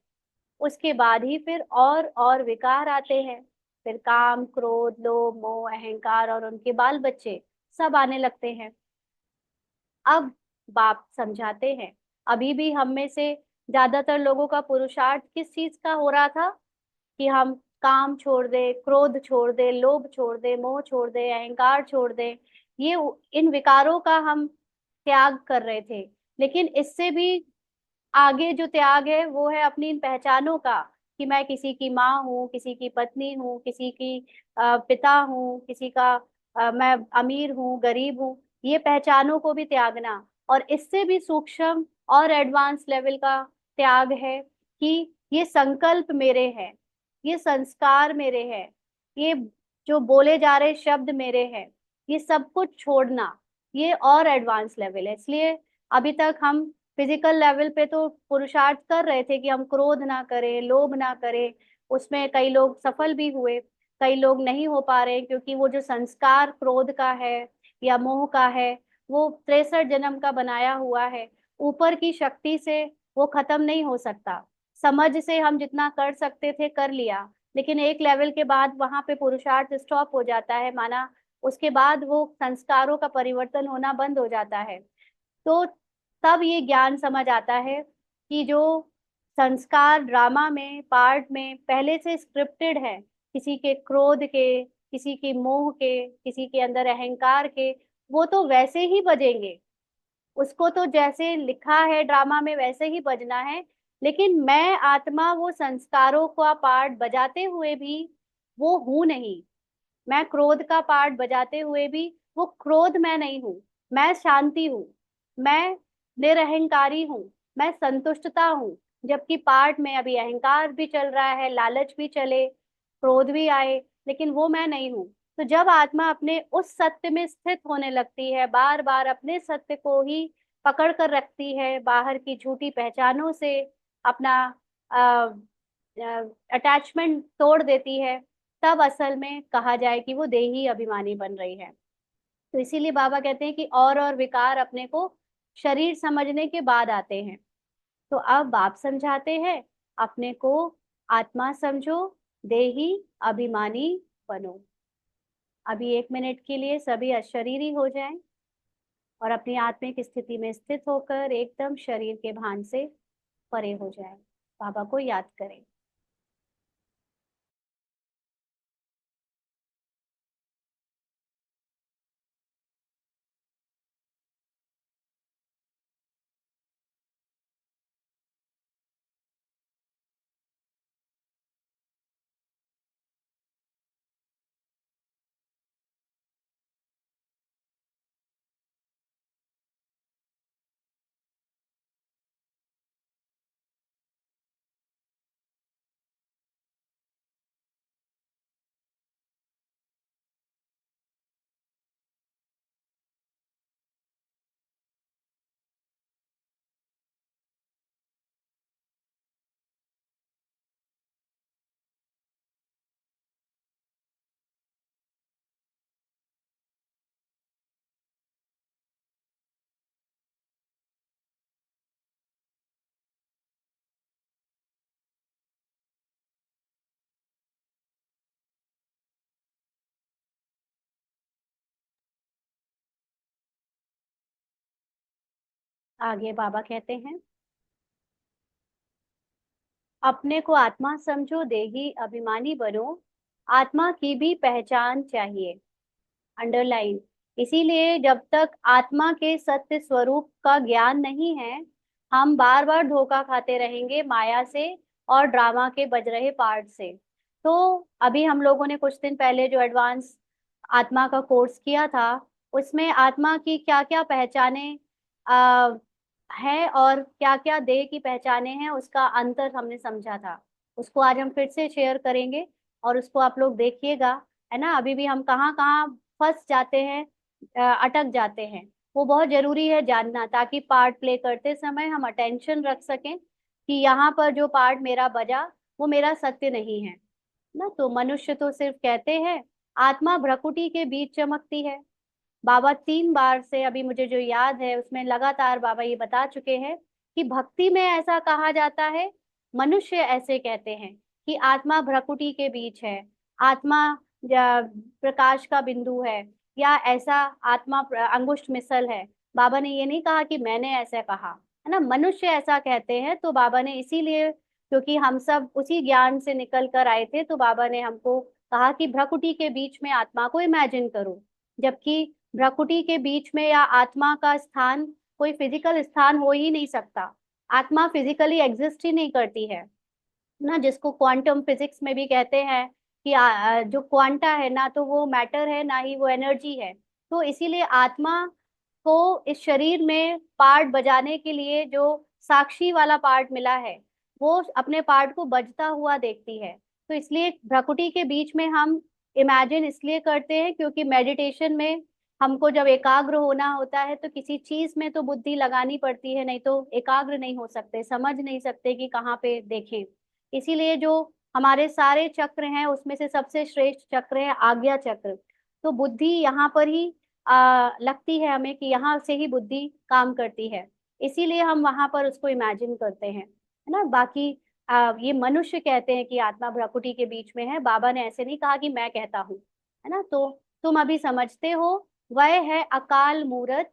उसके बाद ही फिर और विकार आते हैं। फिर काम, क्रोध, लोभ, मोह, अहंकार और उनके बाल बच्चे सब आने लगते हैं। अब बाप समझाते हैं, अभी भी हम में से ज्यादातर लोगों का पुरुषार्थ किस चीज का हो रहा था कि हम काम छोड़ दे, क्रोध छोड़ दे, लोभ छोड़ दे, मोह छोड़ दे, अहंकार छोड़ दे। ये इन विकारों का हम त्याग कर रहे थे। लेकिन इससे भी आगे जो त्याग है वो है अपनी इन पहचानों का, कि मैं किसी की माँ हूँ, किसी की पत्नी हूँ, किसी की पिता हूँ, किसी का मैं अमीर हूँ, गरीब हूँ। ये पहचानों को भी त्यागना। और इससे भी सूक्ष्म और एडवांस लेवल का त्याग है कि ये संकल्प मेरे हैं, ये संस्कार मेरे हैं, ये जो बोले जा रहे शब्द मेरे हैं, ये सब कुछ छोड़ना। ये और एडवांस लेवल है। इसलिए अभी तक हम फिजिकल लेवल पे तो पुरुषार्थ कर रहे थे कि हम क्रोध ना करें, लोभ ना करें। उसमें कई लोग सफल भी हुए, कई लोग नहीं हो पा रहे, क्योंकि वो जो संस्कार क्रोध का है या मोह का है, वो 63 जन्म का बनाया हुआ है। ऊपर की शक्ति से वो खत्म नहीं हो सकता। समझ से हम जितना कर सकते थे कर लिया, लेकिन एक लेवल के बाद वहां पे पुरुषार्थ स्टॉप हो जाता है, माना उसके बाद वो संस्कारों का परिवर्तन होना बंद हो जाता है। तो तब ये ज्ञान समझ आता है कि जो संस्कार ड्रामा में, पार्ट में पहले से स्क्रिप्टेड है, किसी के क्रोध के, किसी के मोह के, किसी के अंदर अहंकार के, वो तो वैसे ही बजेंगे। उसको तो जैसे लिखा है ड्रामा में वैसे ही बजना है। लेकिन मैं आत्मा वो संस्कारों का पार्ट बजाते हुए भी वो हूं नहीं। मैं क्रोध का पार्ट बजाते हुए भी वो क्रोध मैं नहीं हूँ। मैं शांति हूँ, मैं निरहंकारी हूँ, मैं संतुष्टता हूँ। जबकि पार्ट में अभी अहंकार भी चल रहा है, लालच भी चले, क्रोध भी आए, लेकिन वो मैं नहीं हूँ। तो जब आत्मा अपने उस सत्य में स्थित होने लगती है, बार बार अपने सत्य को ही पकड़ कर रखती है, बाहर की झूठी पहचानों से अपना अटैचमेंट तोड़ देती है, तब असल में कहा जाए कि वो देही अभिमानी बन रही है। तो इसीलिए बाबा कहते हैं कि और विकार अपने को शरीर समझने के बाद आते हैं। तो अब बाप समझाते हैं, अपने को आत्मा समझो, देही अभिमानी बनो। अभी 1 मिनट के लिए सभी अशरीरी हो जाएं और अपनी आत्मिक स्थिति में स्थित होकर एकदम शरीर के भान से परे हो जाएं। बाबा को याद करें। आगे बाबा कहते हैं, अपने को आत्मा समझो, देही अभिमानी बनो। आत्मा की भी पहचान चाहिए। अंडरलाइन। इसीलिए जब तक आत्मा के सत्य स्वरूप का ज्ञान नहीं है, हम बार बार धोखा खाते रहेंगे माया से और ड्रामा के बज रहे पार्ट से। तो अभी हम लोगों ने कुछ दिन पहले जो एडवांस आत्मा का कोर्स किया था, उसमें आत्मा की क्या क्या पहचाने हैं और क्या क्या देह की पहचाने हैं, उसका अंतर हमने समझा था। उसको आज हम फिर से शेयर करेंगे और उसको आप लोग देखिएगा। है ना, अभी भी हम कहाँ कहाँ फंस जाते हैं, अटक जाते हैं। वो बहुत जरूरी है जानना, ताकि पार्ट प्ले करते समय हम अटेंशन रख सकें कि यहाँ पर जो पार्ट मेरा बजा वो मेरा सत्य नहीं है ना। तो मनुष्य तो सिर्फ कहते हैं आत्मा भ्रकुटी के बीच चमकती है। बाबा 3 बार से, अभी मुझे जो याद है उसमें लगातार बाबा ये बता चुके हैं कि भक्ति में ऐसा कहा जाता है, मनुष्य ऐसे कहते हैं कि आत्मा भ्रकुटी के बीच है, आत्मा प्रकाश का बिंदु है, या ऐसा आत्मा अंगुष्ठ मिसल है। बाबा ने ये नहीं कहा कि मैंने ऐसा कहा, है ना, मनुष्य ऐसा कहते हैं। तो बाबा ने इसीलिए, क्योंकि हम सब उसी ज्ञान से निकल कर आए थे, तो बाबा ने हमको कहा कि भ्रकुटी के बीच में आत्मा को इमेजिन करो। जबकि भ्रकुटी के बीच में या आत्मा का स्थान कोई फिजिकल स्थान हो ही नहीं सकता। आत्मा फिजिकली एग्जिस्ट ही नहीं करती है ना, जिसको क्वांटम फिजिक्स में भी कहते हैं कि जो क्वांटा है ना, तो वो मैटर है ना ही वो एनर्जी है। तो इसीलिए आत्मा को इस शरीर में पार्ट बजाने के लिए जो साक्षी वाला पार्ट मिला है, वो अपने पार्ट को बजता हुआ देखती है। तो इसलिए भ्रकुटी के बीच में हम इमेजिन इसलिए करते हैं क्योंकि मेडिटेशन में हमको जब एकाग्र होना होता है तो किसी चीज में तो बुद्धि लगानी पड़ती है, नहीं तो एकाग्र नहीं हो सकते, समझ नहीं सकते कि कहाँ पे देखें। इसीलिए जो हमारे सारे चक्र हैं उसमें से सबसे श्रेष्ठ चक्र है आज्ञा चक्र। तो बुद्धि यहाँ पर ही लगती है हमें कि यहाँ से ही बुद्धि काम करती है, इसीलिए हम वहां पर उसको इमेजिन करते हैं, है ना। बाकी ये मनुष्य कहते हैं कि आत्मा भ्रकुटी के बीच में है, बाबा ने ऐसे नहीं कहा कि मैं कहता हूँ, है ना। तो तुम अभी समझते हो, वह है अकाल मूरत।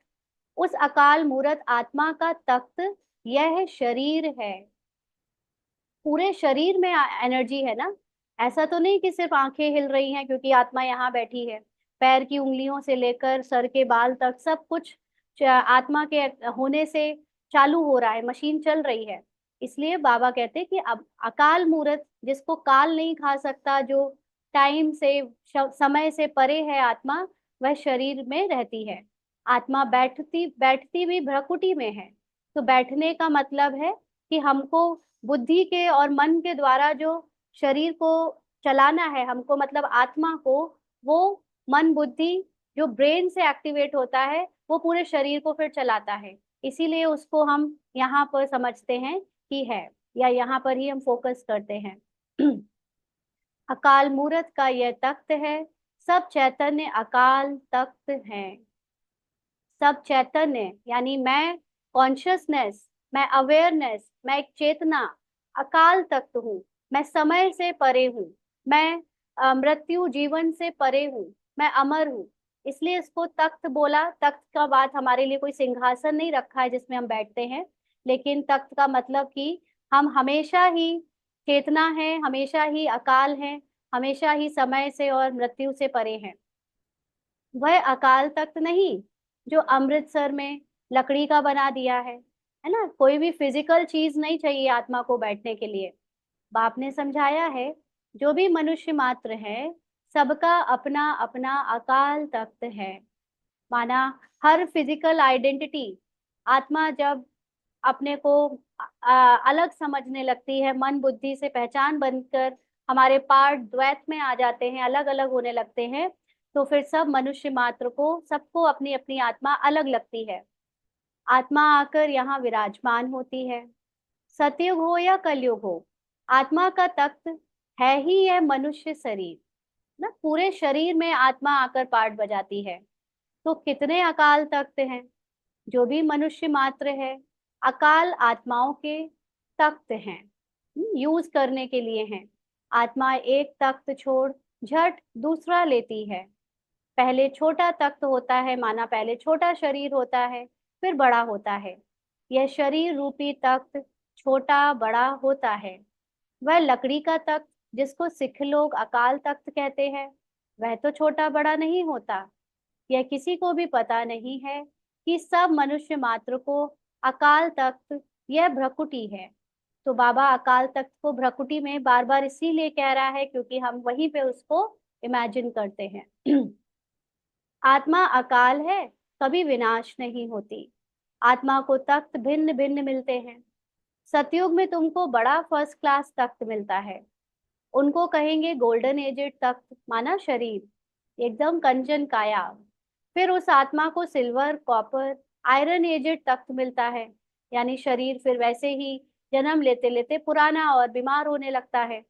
उस अकाल मूरत आत्मा का तख्त यह शरीर है। पूरे शरीर में एनर्जी है ना। ऐसा तो नहीं कि सिर्फ आंखें हिल रही हैं क्योंकि आत्मा यहाँ बैठी है। पैर की उंगलियों से लेकर सर के बाल तक सब कुछ आत्मा के होने से चालू हो रहा है, मशीन चल रही है। इसलिए बाबा कहते हैं कि अब अकाल मूर्त, जिसको काल नहीं खा सकता, जो टाइम से समय से परे है आत्मा, वह शरीर में रहती है। आत्मा बैठती बैठती भी भ्रकुटी में है। तो बैठने का मतलब है कि हमको बुद्धि के और मन के द्वारा जो शरीर को चलाना है, हमको मतलब आत्मा को, वो मन बुद्धि जो ब्रेन से एक्टिवेट होता है वो पूरे शरीर को फिर चलाता है। इसीलिए उसको हम यहाँ पर समझते हैं कि है, या यहाँ पर ही हम फोकस करते हैं। अकाल मूर्त का यह तख्त है, सब चैतन्य अकाल तख्त है। सब चैतन्य यानी मैं कॉन्शियसनेस, मैं अवेयरनेस, मैं एक चेतना अकाल तख्त हूँ। मैं समय से परे हूँ, मैं मृत्यु जीवन से परे हूँ, मैं अमर हूँ। इसलिए इसको तख्त बोला। तख्त का बात हमारे लिए कोई सिंहासन नहीं रखा है जिसमें हम बैठते हैं, लेकिन तख्त का मतलब कि हम हमेशा ही चेतना है, हमेशा ही अकाल है, हमेशा ही समय से और मृत्यु से परे हैं। वह अकाल तख्त नहीं जो अमृतसर में लकड़ी का बना दिया है ना। कोई भी फिजिकल चीज नहीं चाहिए आत्मा को बैठने के लिए। बाप ने समझाया है, जो भी मनुष्य मात्र है, सबका अपना अपना अकाल तख्त है। माना हर फिजिकल आइडेंटिटी, आत्मा जब अपने को अलग समझने लगती है, मन बुद्धि से पहचान बनकर हमारे पार्ट द्वैत में आ जाते हैं, अलग अलग होने लगते हैं, तो फिर सब मनुष्य मात्र को, सबको अपनी अपनी आत्मा अलग लगती है। आत्मा आकर यहाँ विराजमान होती है। सतयुग हो या कलयुग हो, आत्मा का तख्त है ही यह मनुष्य शरीर ना। पूरे शरीर में आत्मा आकर पार्ट बजाती है। तो कितने अकाल तख्त हैं। जो भी मनुष्य मात्र है, अकाल आत्माओं के तख्त हैं, यूज करने के लिए हैं। आत्मा एक तख्त छोड़ झट दूसरा लेती है। पहले छोटा तख्त होता है, माना पहले छोटा शरीर होता है, फिर बड़ा होता है। यह शरीर रूपी तख्त छोटा बड़ा होता है। वह लकड़ी का तख्त जिसको सिख लोग अकाल तख्त कहते हैं, वह तो छोटा बड़ा नहीं होता। यह किसी को भी पता नहीं है कि सब मनुष्य मात्र को अकाल तख्त यह भ्रकुटी है। तो बाबा अकाल तख्त को भ्रकुटी में बार बार इसीलिए कह रहा है क्योंकि हम वहीं पे उसको इमेजिन करते हैं। आत्मा अकाल है, कभी विनाश नहीं होती। आत्मा को तख्त भिन्न भिन्न मिलते हैं। सतयुग में तुमको बड़ा फर्स्ट क्लास तख्त मिलता है, उनको कहेंगे गोल्डन एजेड तख्त, माना शरीर एकदम कंचन काया। फिर उस आत्मा को सिल्वर, कॉपर, आयरन एजेड तख्त मिलता है, यानी शरीर फिर वैसे ही जन्म लेते लेते पुराना और बीमार होने लगता है।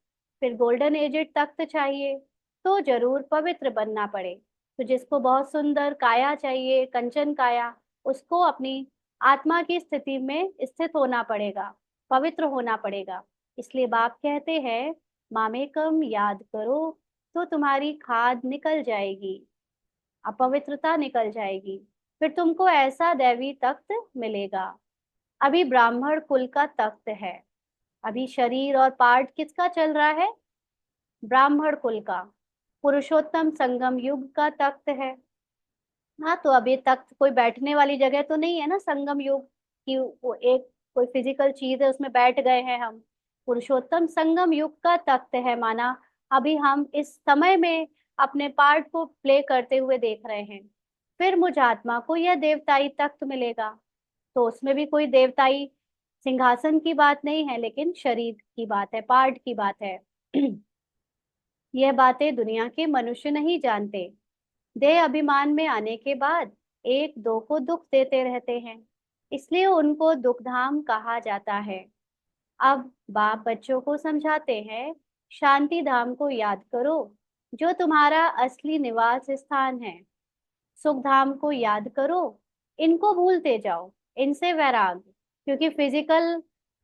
फिर गोल्डन एजेड तख्त चाहिए तो जरूर पवित्र बनना पड़े। तो जिसको बहुत सुंदर काया चाहिए, कंचन काया, उसको अपनी आत्मा की स्थिति में स्थित होना पड़ेगा, पवित्र होना पड़ेगा। इसलिए बाप कहते हैं, मामेकम याद करो तो तुम्हारी खाद निकल जाएगी, अपवित्रता निकल जाएगी, फिर तुमको ऐसा दैवी तख्त मिलेगा। अभी ब्राह्मण कुल का तख्त है, अभी शरीर और पार्ट किसका चल रहा है? ब्राह्मण कुल का। पुरुषोत्तम संगम युग का तख्त है। हाँ, तो अब ये तख्त कोई बैठने वाली जगह तो नहीं है ना, संगम युग की वो एक कोई फिजिकल चीज है उसमें बैठ गए हैं हम। पुरुषोत्तम संगम युग का तख्त है, माना अभी हम इस समय में अपने पार्ट को प्ले करते हुए देख रहे हैं। फिर मुझ आत्मा को यह देवताई तख्त मिलेगा। तो उसमें भी कोई देवताई सिंहासन की बात नहीं है, लेकिन शरीर की बात है, पार्ट की बात है। यह बातें दुनिया के मनुष्य नहीं जानते। देह अभिमान में आने के बाद एक दो को दुख देते रहते हैं, इसलिए उनको दुखधाम कहा जाता है। अब बाप बच्चों को समझाते हैं, शांति धाम को याद करो जो तुम्हारा असली निवास स्थान है। सुख धाम को याद करो, इनको भूलते जाओ, इनसे वैराग। क्योंकि फिजिकल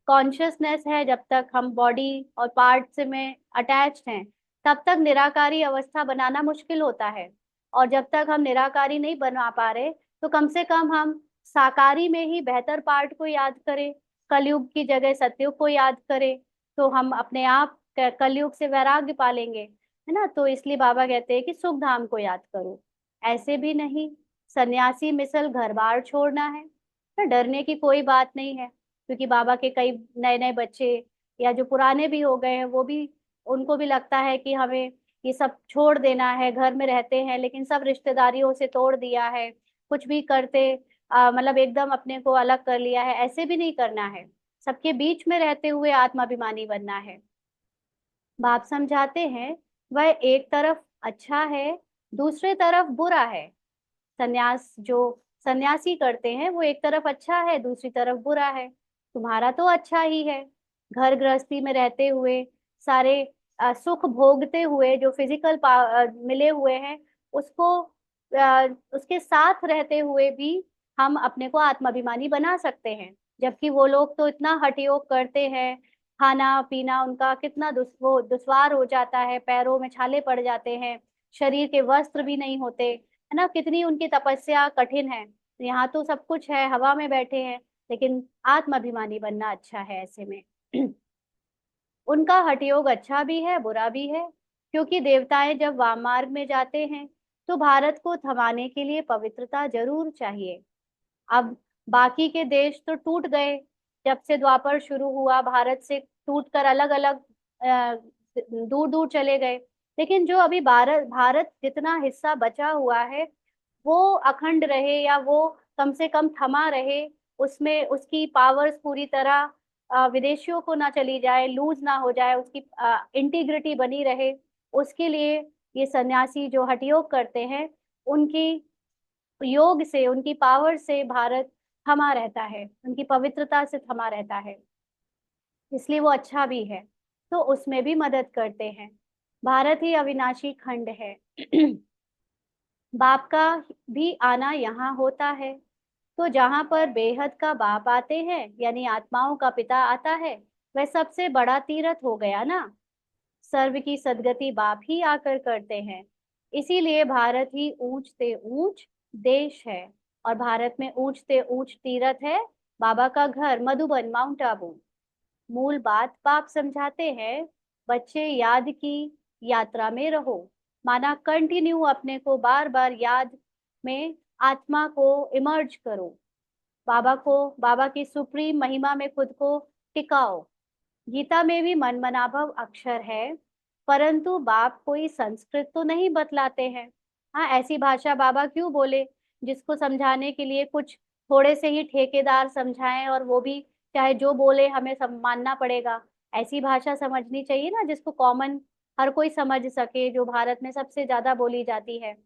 कॉन्शियसनेस है, जब तक हम बॉडी और पार्ट्स में अटैच्ड हैं तब तक निराकारी अवस्था बनाना मुश्किल होता है। और जब तक हम निराकारी नहीं बना पा रहे तो कम से कम हम साकारी में ही बेहतर पार्ट को याद करें, कलयुग की जगह सतयुग को याद करें, तो हम अपने आप कलयुग से वैराग्य पालेंगे, है ना। तो इसलिए बाबा कहते हैं कि सुख धाम को याद करो। ऐसे भी नहीं सन्यासी मिसल घर बार छोड़ना है, तो डरने की कोई बात नहीं है। क्योंकि बाबा के कई नए नए बच्चे या जो पुराने भी हो गए हैं वो भी, उनको भी लगता है कि हमें ये सब छोड़ देना है। घर में रहते हैं लेकिन सब रिश्तेदारियों से तोड़ दिया है, कुछ भी करते मतलब एकदम अपने को अलग कर लिया है, ऐसे भी नहीं करना है। सबके बीच में रहते हुए आत्माभिमानी बनना है। बाप समझाते हैं, वह एक तरफ अच्छा है, दूसरे तरफ बुरा है। सन्यास जो सन्यासी करते हैं वो एक तरफ अच्छा है, दूसरी तरफ बुरा है। तुम्हारा तो अच्छा ही है, घर गृहस्थी में रहते हुए सारे सुख भोगते हुए जो फिजिकल मिले हुए हैं, उसको उसके साथ रहते हुए भी हम अपने को आत्माभिमानी बना सकते हैं। जबकि वो लोग तो इतना हठयोग करते हैं, खाना पीना उनका कितना वो दुश्वार हो जाता है, पैरों में छाले पड़ जाते हैं, शरीर के वस्त्र भी नहीं होते, है ना। कितनी उनकी तपस्या कठिन है। यहाँ तो सब कुछ है, हवा में बैठे हैं, लेकिन आत्माभिमानी बनना अच्छा है ऐसे में। उनका हठयोग अच्छा भी है, बुरा भी है। क्योंकि देवताएं जब वाम मार्ग में जाते हैं तो भारत को थमाने के लिए पवित्रता जरूर चाहिए। अब बाकी के देश तो टूट गए, जब से द्वापर शुरू हुआ भारत से टूटकर अलग अलग दूर दूर चले गए। लेकिन जो अभी भारत भारत जितना हिस्सा बचा हुआ है वो अखंड रहे, या वो कम से कम थमा रहे, उसमें उसकी पावर्स पूरी तरह विदेशियों को ना चली जाए, लूज ना हो जाए, उसकी इंटीग्रिटी बनी रहे। उसके लिए ये सन्यासी जो हठयोग करते हैं, उनकी योग से, उनकी पावर से भारत थमा रहता है, उनकी पवित्रता से थमा रहता है। इसलिए वो अच्छा भी है, तो उसमें भी मदद करते हैं। भारत ही अविनाशी खंड है। बाप का भी आना यहाँ होता है। तो जहाँ पर बेहद का बाप आते हैं, यानी आत्माओं का पिता आता है, वह सबसे बड़ा तीर्थ हो गया ना। सर्व की सदगति बाप ही आकर करते हैं। इसीलिए भारत ही ऊंच से ऊंच देश है। और भारत में ऊंच से ऊंच तीर्थ है बाबा का घर मधुबन, माउंट आबू। मूल बात बाप समझाते हैं, बच्चे याद की यात्रा में रहो, माना कंटिन्यू अपने को बार बार याद में आत्मा को इमर्ज करो। बाबा को, बाबा की सुप्रीम महिमा में खुद को टिकाओ। गीता में भी मन मनाभव अक्षर है, परंतु बाप कोई संस्कृत तो नहीं बतलाते हैं। हाँ, ऐसी भाषा बाबा क्यों बोले जिसको समझाने के लिए कुछ थोड़े से ही ठेकेदार समझाएं, और वो भी चाहे जो बोले हमें सब मानना पड़ेगा। ऐसी भाषा समझनी चाहिए ना जिसको कॉमन हर कोई समझ सके, जो भारत में सबसे ज्यादा बोली जाती है।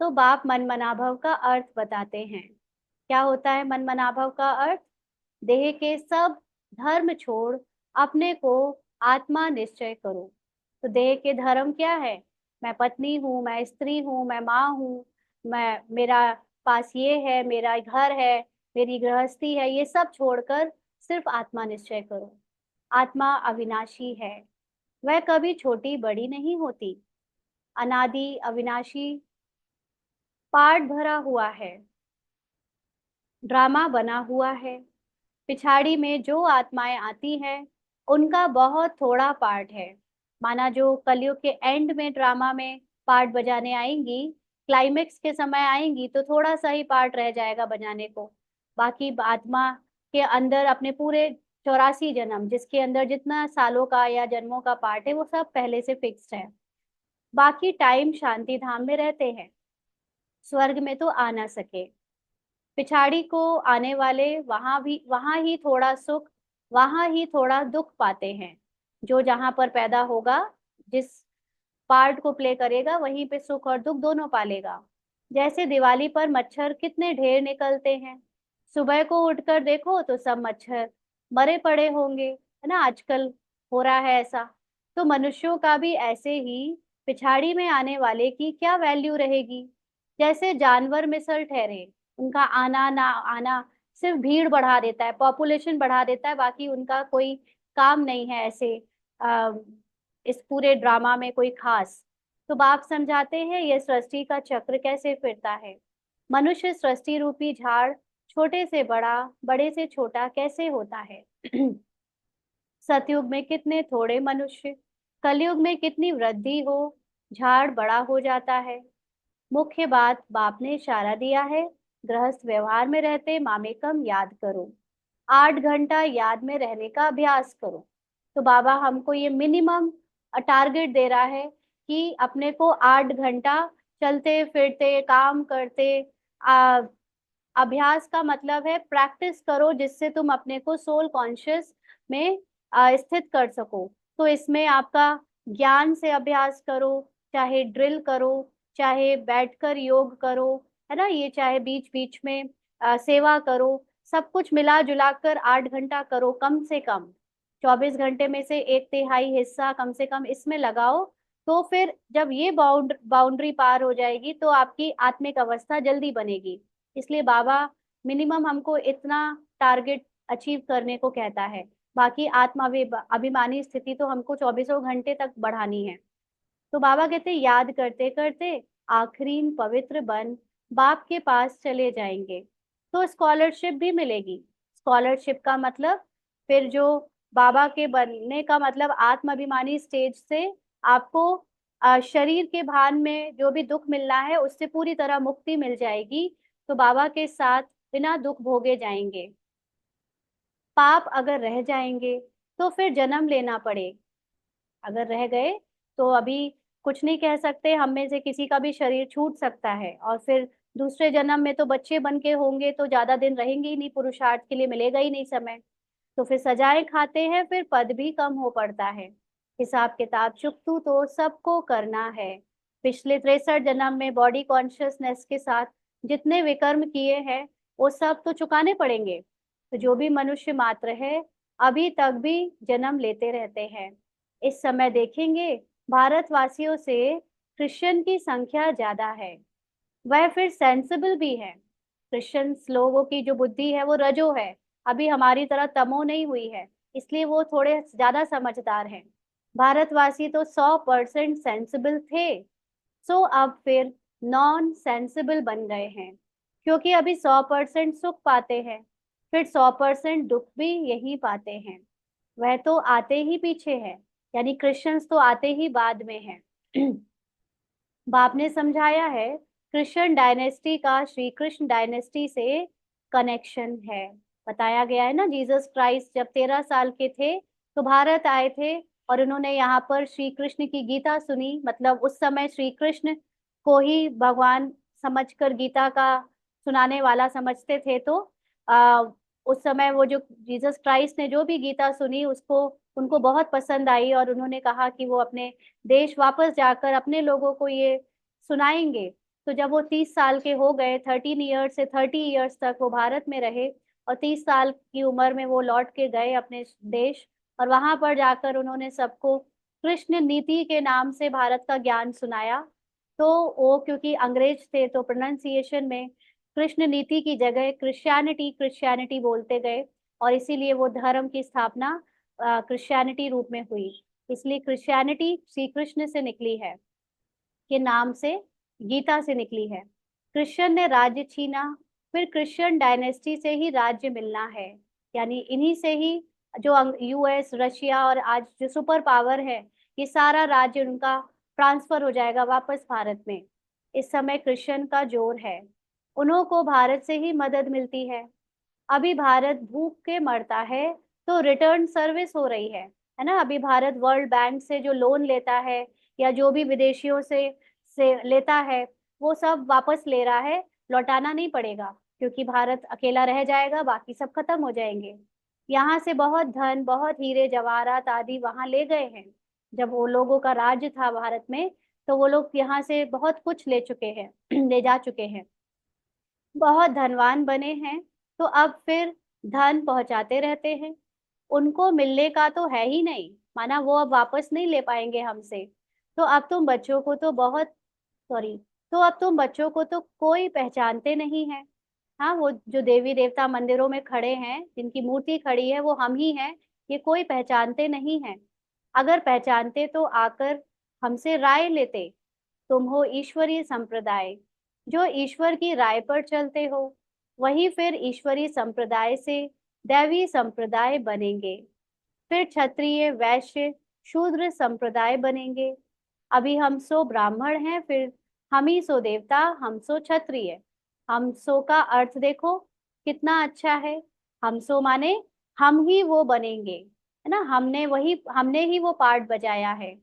तो बाप मनमनाभव का अर्थ बताते हैं। क्या होता है मनमनाभव का अर्थ? देह के सब धर्म छोड़ अपने को आत्मा निश्चय करो। तो देह के धर्म क्या है? मैं पत्नी हूँ, मैं स्त्री हूँ, मैं माँ हूँ, मैं मेरा पास ये है, मेरा घर है, मेरी गृहस्थी है, ये सब छोड़कर सिर्फ आत्मा निश्चय करो। आत्मा अविनाशी है, वह कभी छोटी बड़ी नहीं होती। अनादि अविनाशी पार्ट भरा हुआ है, ड्रामा बना हुआ है। पिछाड़ी में जो आत्माएं आती हैं उनका बहुत थोड़ा पार्ट है। माना जो कलयुग के एंड में ड्रामा में पार्ट बजाने आएंगी, क्लाइमेक्स के समय आएंगी, तो थोड़ा सा ही पार्ट रह जाएगा बजाने को। बाकी आत्मा के अंदर अपने पूरे 84 जन्म, जिसके अंदर जितना सालों का या जन्मों का पार्ट है, वो सब पहले से फिक्स्ड है। बाकी टाइम शांति धाम में रहते हैं, स्वर्ग में तो आ ना सके। पिछाड़ी को आने वाले वहां ही थोड़ा सुख, वहां ही थोड़ा दुख पाते हैं। जो जहां पर पैदा होगा, जिस पार्ट को प्ले करेगा, वहीं पे सुख और दुख दोनों पालेगा। जैसे दिवाली पर मच्छर कितने ढेर निकलते हैं, सुबह को उठकर देखो तो सब मच्छर मरे पड़े होंगे, है ना, आजकल हो रहा है ऐसा। तो मनुष्यों का भी ऐसे ही पिछाड़ी में आने वाले की क्या वैल्यू रहेगी। जैसे जानवर मिसल ठहरे, उनका आना ना आना सिर्फ भीड़ बढ़ा देता है, पॉपुलेशन बढ़ा देता है, बाकी उनका कोई काम नहीं है ऐसे इस पूरे ड्रामा में कोई खास। तो बाप समझाते हैं ये सृष्टि का चक्र कैसे फिरता है। मनुष्य सृष्टि रूपी झाड़ छोटे से बड़ा, बड़े से छोटा कैसे होता है। सतयुग में कितने थोड़े मनुष्य, कलयुग में कितनी वृद्धि हो, झाड़ बड़ा हो जाता है। मुख्य बात बाप ने इशारा दिया है, गृहस्थ व्यवहार में रहते मामेकम याद करो, 8 घंटा याद में रहने का अभ्यास करो। तो बाबा हमको ये मिनिमम टारगेट दे रहा है कि अपने को 8 घंटा चलते फिरते काम करते, अभ्यास का मतलब है प्रैक्टिस करो, जिससे तुम अपने को सोल कॉन्शियस में स्थित कर सको। तो इसमें आपका ज्ञान से अभ्यास करो, चाहे ड्रिल करो, चाहे बैठकर योग करो, है ना, ये चाहे बीच बीच में सेवा करो, सब कुछ मिला जुला कर 8 घंटा करो कम से कम। 24 घंटे में से 1/3 हिस्सा कम से कम इसमें लगाओ। तो फिर जब ये बाउंड्री पार हो जाएगी तो आपकी आत्मिक अवस्था जल्दी बनेगी। इसलिए बाबा मिनिमम हमको इतना टारगेट अचीव करने को कहता है। बाकी आत्मा अभिमानी स्थिति तो हमको 24 घंटे तक बढ़ानी है। तो बाबा कहते हैं याद करते करते आखिरी पवित्र बन बाप के पास चले जाएंगे, तो स्कॉलरशिप भी मिलेगी। स्कॉलरशिप का मतलब फिर जो बाबा के बनने का मतलब आत्माभिमानी स्टेज से आपको शरीर के भान में जो भी दुख मिलना है उससे पूरी तरह मुक्ति मिल जाएगी। तो बाबा के साथ बिना दुख भोगे जाएंगे। पाप अगर रह जाएंगे तो फिर जन्म लेना पड़े। अगर रह गए तो अभी कुछ नहीं कह सकते, हम में से किसी का भी शरीर छूट सकता है और फिर दूसरे जन्म में तो बच्चे बन के होंगे, तो ज्यादा दिन रहेंगे ही नहीं, पुरुषार्थ के लिए मिलेगा ही नहीं समय। तो फिर सजाएं खाते हैं, फिर पद भी कम हो पड़ता है। हिसाब किताब चुकतू तो सबको करना है। पिछले 63 जन्म में बॉडी कॉन्शियसनेस के साथ जितने विकर्म किए हैं वो सब तो चुकाने पड़ेंगे। तो जो भी मनुष्य मात्र है अभी तक भी जन्म लेते रहते हैं। इस समय देखेंगे भारतवासियों से क्रिश्चियन की संख्या ज्यादा है, वह फिर सेंसिबल भी है। क्रिश्चियंस लोगों की जो बुद्धि है वो रजो है, अभी हमारी तरह तमो नहीं हुई है, इसलिए वो थोड़े ज्यादा समझदार हैं। भारतवासी तो 100% सेंसिबल थे, सो अब फिर नॉन सेंसिबल बन गए हैं, क्योंकि अभी 100% सुख पाते हैं, फिर 100% दुख भी यही पाते हैं। वह तो आते ही पीछे है, यानी क्रिश्चियंस तो आते ही बाद में है। बाप ने समझाया है कृष्ण डायनेस्टी का श्री कृष्ण डायनेस्टी से कनेक्शन है। बताया गया है ना, जीसस क्राइस्ट जब 13 साल के थे तो भारत आए थे और उन्होंने यहाँ पर श्री कृष्ण की गीता सुनी। मतलब उस समय श्री कृष्ण को ही भगवान समझकर गीता का सुनाने वाला समझते थे। तो आ, उस समय वो जो जीसस क्राइस्ट ने जो भी गीता सुनी उसको उनको बहुत पसंद आई और उन्होंने कहा कि वो अपने देश वापस जाकर अपने लोगों को ये सुनाएंगे। तो जब वो 30 साल के हो गए, 13 ईयर्स से 30 ईयर्स तक वो भारत में रहे, और 30 साल की उम्र में वो लौट के गए अपने देश, और वहां पर जाकर उन्होंने सबको कृष्ण नीति के नाम से भारत का ज्ञान सुनाया। तो वो क्योंकि अंग्रेज थे तो प्रोनाउंसिएशन में कृष्ण नीति की जगह क्रिश्चियनिटी क्रिश्चियनिटी बोलते गए, और इसीलिए वो धर्म की स्थापना क्रिश्चियनिटी रूप में हुई। इसलिए क्रिश्चियनिटी श्री कृष्ण से निकली है, के नाम से, गीता से निकली है। क्रिश्चियन ने राज्य छीना, फिर क्रिश्चियन डायनेस्टी से ही राज्य मिलना है, यानी इन्हीं से ही जो यूएस, रशिया और आज जो सुपर पावर है, ये सारा राज्य उनका ट्रांसफर हो जाएगा वापस भारत में। इस समय क्रिश्चियन का जोर है, उन्हों को भारत से ही मदद मिलती है। अभी भारत भूख के मरता है तो रिटर्न सर्विस हो रही है ना। अभी भारत वर्ल्ड बैंक से जो लोन लेता है या जो भी विदेशियों से लेता है, वो सब वापस ले रहा है, लौटाना नहीं पड़ेगा, क्योंकि भारत अकेला रह जाएगा, बाकी सब खत्म हो जाएंगे। यहाँ से बहुत धन, बहुत हीरे जवाहरात आदि वहां ले गए हैं। जब वो लोगों का राज्य था भारत में, तो वो लोग यहाँ से बहुत कुछ ले चुके हैं ले जा चुके हैं, बहुत धनवान बने हैं। तो अब फिर धन पहुंचाते रहते हैं, उनको मिलने का तो है ही नहीं, माना वो अब वापस नहीं ले पाएंगे हमसे। तो अब तुम बच्चों को तो बहुत, सॉरी, तो अब तुम बच्चों को तो कोई पहचानते नहीं है। हाँ, वो जो देवी देवता मंदिरों में खड़े हैं, जिनकी मूर्ति खड़ी है, वो हम ही हैं, ये कोई पहचानते नहीं है। अगर पहचानते तो आकर हमसे राय लेते। तुम हो ईश्वरीय संप्रदाय, जो ईश्वर की राय पर चलते हो, वही फिर ईश्वरीय संप्रदाय से दैवी संप्रदाय बनेंगे, फिर क्षत्रिय, वैश्य, शूद्र संप्रदाय बनेंगे। अभी हम सो ब्राह्मण हैं, फिर हम ही सो देवता, हम सो क्षत्रिय। हम सो का अर्थ देखो कितना अच्छा है। हम सो माने हम ही वो बनेंगे, है ना। हमने ही वो पार्ट बजाया है।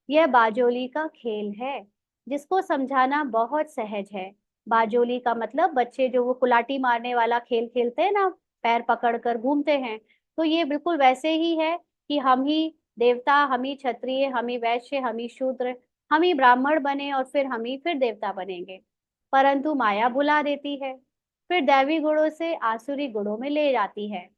यह बाजोली का खेल है, जिसको समझाना बहुत सहज है। बाजोली का मतलब बच्चे जो वो कुलाटी मारने वाला खेल खेलते हैं ना, पैर पकड़ कर घूमते हैं, तो ये बिल्कुल वैसे ही है कि हम ही देवता, हम ही क्षत्रिय, हम ही वैश्य, हम ही शूद्र, हम ही ब्राह्मण बने, और फिर हम ही फिर देवता बनेंगे। परंतु माया भुला देती है, फिर दैवी गुणों से आसुरी गुणों में ले जाती है।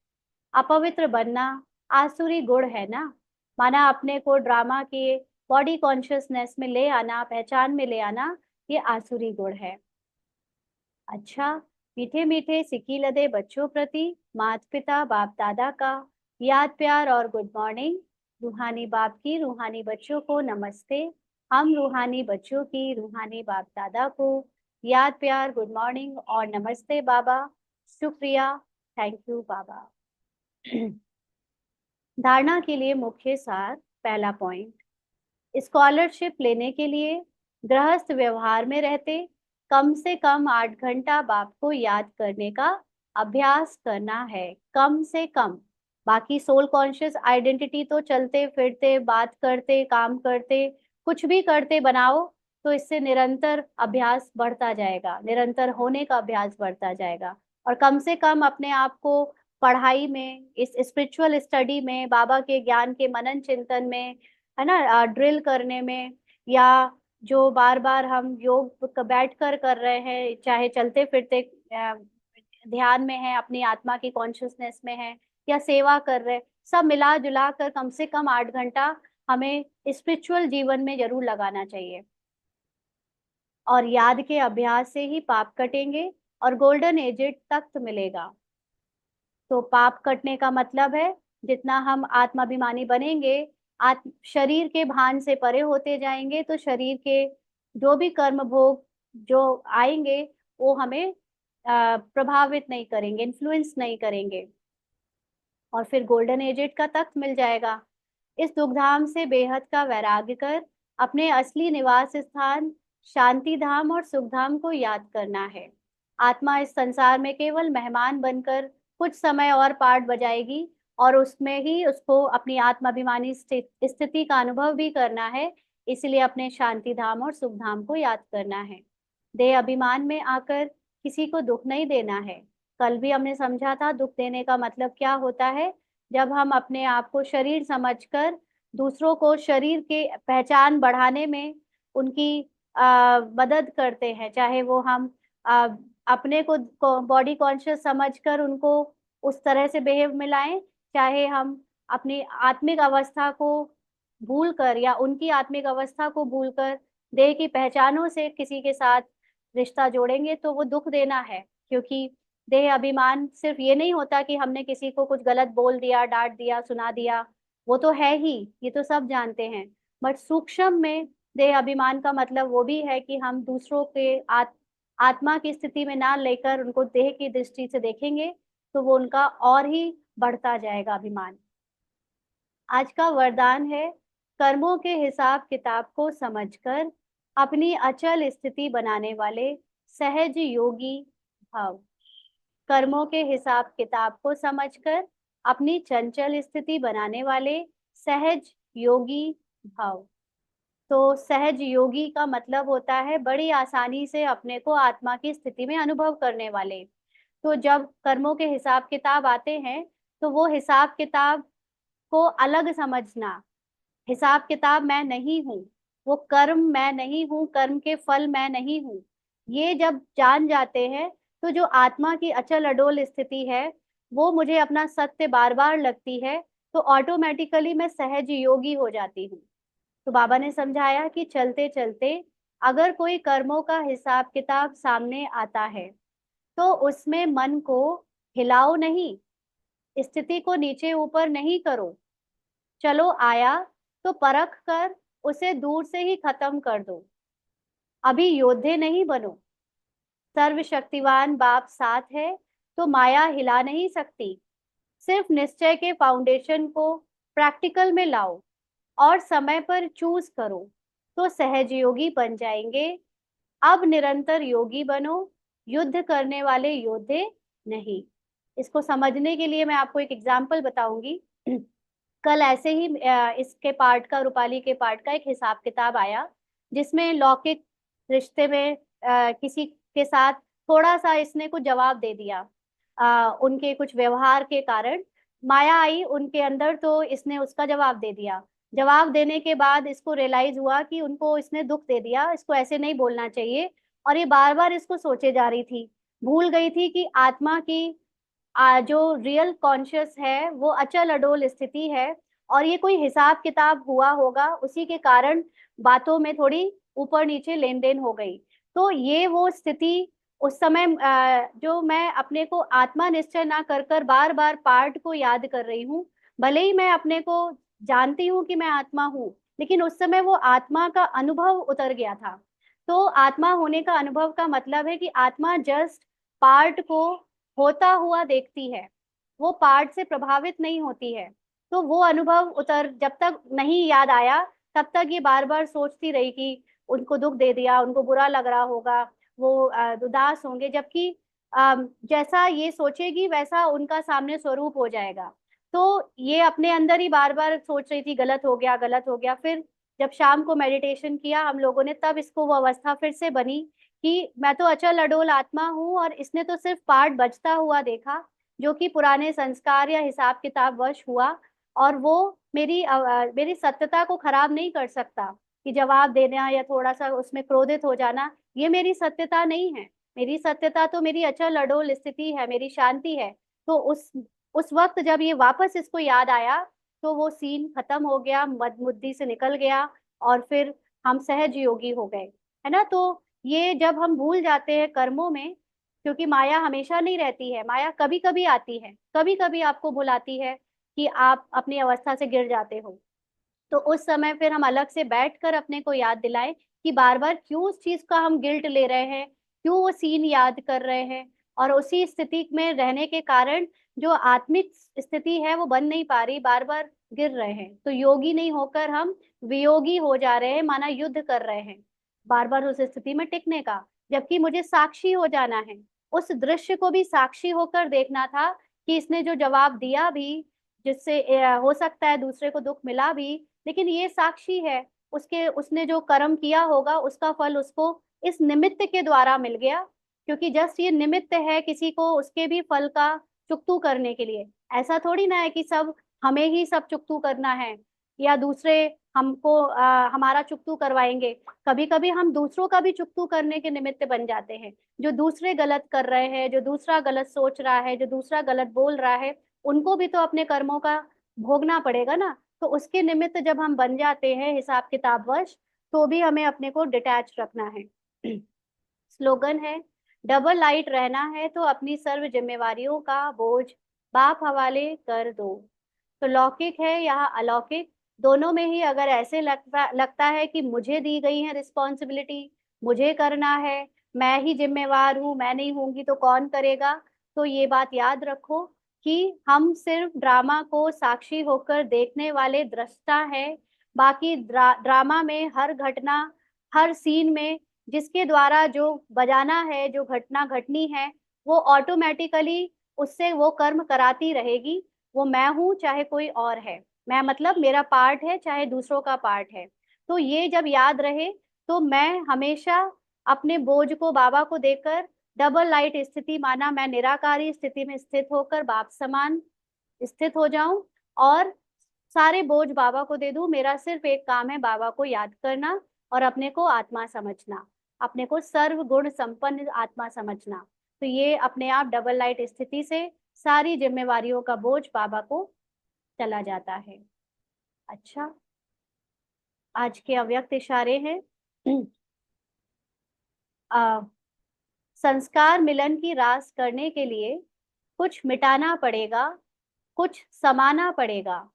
अपवित्र बनना आसुरी गुण है ना, माना अपने को ड्रामा के बॉडी कॉन्शियसनेस में ले आना, पहचान में ले आना, ये आसुरी गुण है। अच्छा, मीठे मीठे सिकी लदे बच्चों प्रति माता पिता बाप दादा का याद प्यार और गुड मॉर्निंग। रूहानी बाप की रूहानी बच्चों को नमस्ते। हम रूहानी बच्चों की रूहानी बाप दादा को याद प्यार, गुड मॉर्निंग और नमस्ते बाबा। शुक्रिया, थैंक यू बाबा। धारणा के लिए मुख्य सार, पहला पॉइंट, स्कॉलरशिप लेने के लिए गृहस्थ व्यवहार में रहते कम से कम 8 घंटा बाप को याद करने का अभ्यास करना है, कम से कम। बाकी सोल कॉन्शियस आइडेंटिटी तो चलते फिरते, बात करते, काम करते, कुछ भी करते बनाओ, तो इससे निरंतर अभ्यास बढ़ता जाएगा, निरंतर होने का अभ्यास बढ़ता जाएगा। और कम से कम अपने आप को पढ़ाई में, इस स्पिरिचुअल स्टडी में, बाबा के ज्ञान के मनन चिंतन में, है ना, ड्रिल करने में, या जो बार बार हम योग बैठ कर रहे हैं, चाहे चलते फिरते ध्यान में है, अपनी आत्मा की कॉन्शियसनेस में है, या सेवा कर रहे, सब मिला जुला कर कम से कम 8 घंटा हमें स्पिरिचुअल जीवन में जरूर लगाना चाहिए। और याद के अभ्यास से ही पाप कटेंगे और गोल्डन एजेड तख्त मिलेगा। तो पाप कटने का मतलब है जितना हम आत्माभिमानी बनेंगे, आत्म शरीर के भान से परे होते जाएंगे, तो शरीर के जो भी कर्म भोग जो आएंगे, वो हमें प्रभावित नहीं करेंगे, इन्फ्लुएंस नहीं करेंगे, और फिर गोल्डन एजेड का तख्त मिल जाएगा। इस दुखधाम से बेहद का वैराग्य कर अपने असली निवास स्थान शांति धाम और सुख धाम को याद करना है। आत्मा इस संसार में केवल मेहमान बनकर कुछ समय और पाठ बजाएगी, और उसमें ही उसको अपनी आत्माभिमानी स्थिति का अनुभव भी करना है। इसलिए अपने शांति धाम और सुख धाम को याद करना है। देह अभिमान में आकर किसी को दुख नहीं देना है। कल भी हमने समझा था दुख देने का मतलब क्या होता है। जब हम अपने आप को शरीर समझकर दूसरों को शरीर के पहचान बढ़ाने में उनकी मदद करते हैं, चाहे वो हम आ, अपने को बॉडी कॉन्शियस समझकर उनको उस तरह से बिहेव मिलाएं, चाहे हम अपनी आत्मिक अवस्था को भूलकर या उनकी आत्मिक अवस्था को भूलकर देह की पहचानों से किसी के साथ रिश्ता जोड़ेंगे, तो वो दुख देना है। क्योंकि देह अभिमान सिर्फ ये नहीं होता कि हमने किसी को कुछ गलत बोल दिया, डांट दिया, सुना दिया, वो तो है ही, ये तो सब जानते हैं। बट सूक्ष्म में देह अभिमान का मतलब वो भी है कि हम दूसरों के आत्मा की स्थिति में ना लेकर उनको देह की दृष्टि से देखेंगे, तो वो उनका और ही बढ़ता जाएगा अभिमान। आज का वरदान है, कर्मों के हिसाब किताब को समझकर अपनी अचल स्थिति बनाने वाले सहज योगी भव। कर्मों के हिसाब किताब को समझकर अपनी चंचल स्थिति बनाने वाले सहज योगी भव। तो सहज योगी का मतलब होता है बड़ी आसानी से अपने को आत्मा की स्थिति में अनुभव करने वाले। तो जब कर्मों के हिसाब किताब आते हैं, तो वो हिसाब किताब को अलग समझना। हिसाब किताब मैं नहीं हूँ, वो कर्म मैं नहीं हूँ, कर्म के फल मैं नहीं हूँ, ये जब जान जाते हैं, तो जो आत्मा की अचल अडोल स्थिति है वो मुझे अपना सत्य बार बार लगती है, तो ऑटोमेटिकली मैं सहज योगी हो जाती हूँ। तो बाबा ने समझाया कि चलते चलते अगर कोई कर्मों का हिसाब किताब सामने आता है, तो उसमें मन को हिलाओ नहीं, स्थिति को नीचे ऊपर नहीं करो। चलो आया तो परख कर उसे दूर से ही खत्म कर दो। अभी योद्धे नहीं बनो, सर्वशक्तिवान बाप साथ है तो माया हिला नहीं सकती। सिर्फ निश्चय के फाउंडेशन को प्रैक्टिकल में लाओ और समय पर चूज करो, तो सहज योगी बन जाएंगे। अब निरंतर योगी बनो, युद्ध करने वाले योद्धे नहीं। इसको समझने के लिए मैं आपको एक एग्जाम्पल बताऊंगी। कल ऐसे ही इसके पार्ट का, रूपाली के पार्ट का एक हिसाब किताब आया, जिसमें लौकिक रिश्ते में किसी के साथ थोड़ा सा इसने कुछ जवाब दे दिया, उनके कुछ व्यवहार के कारण माया आई उनके अंदर, तो इसने उसका जवाब दे दिया। जवाब देने के बाद इसको रियलाइज हुआ कि उनको इसने दुख दे दिया, इसको ऐसे नहीं बोलना चाहिए। और ये बार बार इसको सोचे जा रही थी, भूल गई थी कि आत्मा की जो रियल कॉन्शियस है वो अचल अडोल स्थिति है, और ये कोई हिसाब किताब हुआ होगा, उसी के कारण बातों में थोड़ी ऊपर नीचे लेन देन हो गई। तो ये वो स्थिति उस समय जो मैं अपने को आत्मा निश्चय ना कर कर बार बार पार्ट को याद कर रही हूँ, भले ही मैं अपने को जानती हूँ कि मैं आत्मा हूँ, लेकिन उस समय वो आत्मा का अनुभव उतर गया था। तो आत्मा होने का अनुभव का मतलब है कि आत्मा जस्ट पार्ट को होता हुआ देखती है, वो पार्ट से प्रभावित नहीं होती है। तो वो अनुभव उतर जब तक नहीं याद आया, तब तक ये बार बार सोचती रही कि उनको दुख दे दिया, उनको बुरा लग रहा होगा, वो उदास होंगे। जबकि जैसा ये सोचेगी वैसा उनका सामने स्वरूप हो जाएगा। तो ये अपने अंदर ही बार बार सोच रही थी गलत हो गया, गलत हो गया। फिर जब शाम को मेडिटेशन किया हम लोगों ने, तब इसको वो अवस्था फिर से बनी कि मैं तो अचल अडोल आत्मा हूँ, और इसने तो सिर्फ पार्ट बचता हुआ देखा, जो कि पुराने संस्कार या हिसाब किताब वश हुआ। और वो मेरी सत्यता को खराब नहीं कर सकता, कि जवाब देना या थोड़ा सा उसमें क्रोधित हो जाना, ये मेरी सत्यता नहीं है। मेरी सत्यता तो मेरी अचल अडोल स्थिति है, मेरी शांति है। तो उस वक्त जब ये वापस इसको याद आया, तो वो सीन खत्म हो गया, मदमुद्दी से निकल गया, और फिर हम सहज योगी हो गए, है ना। तो ये जब हम भूल जाते हैं कर्मों में, क्योंकि माया हमेशा नहीं रहती है, माया कभी कभी आती है, कभी कभी आपको बुलाती है कि आप अपनी अवस्था से गिर जाते हो। तो उस समय फिर हम अलग से बैठकर अपने को याद दिलाएं कि बार बार क्यों उस चीज का हम गिल्ट ले रहे हैं, क्यों वो सीन याद कर रहे हैं, और उसी स्थिति में रहने के कारण जो आत्मिक स्थिति है वो बन नहीं पा रही, बार बार गिर रहे हैं। तो योगी नहीं होकर हम वियोगी हो जा रहे हैं, माना युद्ध कर रहे हैं बार बार उस स्थिति में टिकने का। जबकि मुझे साक्षी हो जाना है, उस दृश्य को भी साक्षी होकर देखना था कि इसने जो जवाब दिया भी, जिससे हो सकता है दूसरे को दुख मिला भी, लेकिन ये साक्षी है, उसके उसने जो कर्म किया होगा उसका फल उसको इस निमित्त के द्वारा मिल गया। क्योंकि जस्ट ये निमित्त है किसी को उसके भी फल का चुकतू करने के लिए। ऐसा थोड़ी ना है कि सब हमें ही सब चुकतू करना है, या दूसरे हमको हमारा चुकतू करवाएंगे। कभी कभी हम दूसरों का भी चुकतू करने के निमित्त बन जाते हैं। जो दूसरे गलत कर रहे हैं, जो दूसरा गलत सोच रहा है, जो दूसरा गलत बोल रहा है, उनको भी तो अपने कर्मों का भोगना पड़ेगा ना। तो उसके निमित्त जब हम बन जाते हैं हिसाब किताबवश, तो भी हमें अपने को डिटैच रखना है। स्लोगन है, डबल लाइट रहना है तो अपनी सर्व जिम्मेवारियों का बोझ बाप हवाले कर दो। तो लौकिक है या अलौकिक, दोनों में ही अगर ऐसे लगता है कि मुझे दी गई है रिस्पॉन्सिबिलिटी, मुझे करना है, मैं ही जिम्मेवार हूँ, मैं नहीं होंगी तो कौन करेगा, तो ये बात याद रखो कि हम सिर्फ ड्रामा को साक्षी होकर देखने वाले दृष्टा हैं। बाकी ड्रामा में हर घटना, हर सीन में जिसके द्वारा जो बजाना है, जो घटना घटनी है, वो ऑटोमेटिकली उससे वो कर्म कराती रहेगी। वो मैं हूं चाहे कोई और है, मैं मतलब मेरा पार्ट है चाहे दूसरों का पार्ट है। तो ये जब याद रहे, तो मैं हमेशा अपने बोझ को बाबा को देकर डबल लाइट स्थिति माना, मैं निराकारी स्थिति में स्थित होकर बाप समान स्थित हो जाऊं और सारे बोझ बाबा को दे दूं। मेरा सिर्फ एक काम है, बाबा को याद करना और अपने को आत्मा समझना, अपने को सर्व गुण संपन्न आत्मा समझना। तो ये अपने आप डबल लाइट स्थिति से सारी जिम्मेवारियों का बोझ बाबा को चला जाता है। अच्छा, आज के अव्यक्त इशारे हैं। आ, संस्कार मिलन की रास करने के लिए कुछ मिटाना पड़ेगा, कुछ समाना पड़ेगा।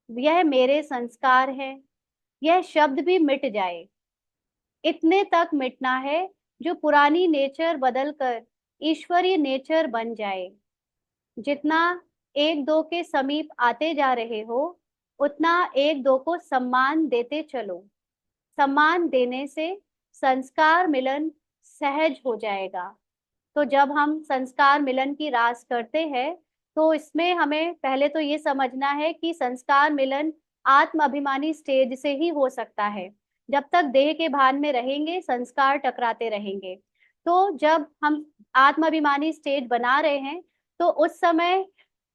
यह मेरे संस्कार है, यह शब्द भी मिट जाए। इतने तक मिटना है जो पुरानी नेचर बदलकर ईश्वरीय नेचर बन जाए। जितना एक दो के समीप आते जा रहे हो, उतना एक दो को सम्मान देते चलो। सम्मान देने से संस्कार मिलन सहज हो जाएगा। तो जब हम संस्कार मिलन की रास करते हैं, तो इसमें हमें पहले तो ये समझना है कि संस्कार मिलन आत्म अभिमानी स्टेज से ही हो सकता है। जब तक देह के भान में रहेंगे, संस्कार टकराते रहेंगे। तो जब हम आत्म अभिमानी स्टेज बना रहे हैं, तो उस समय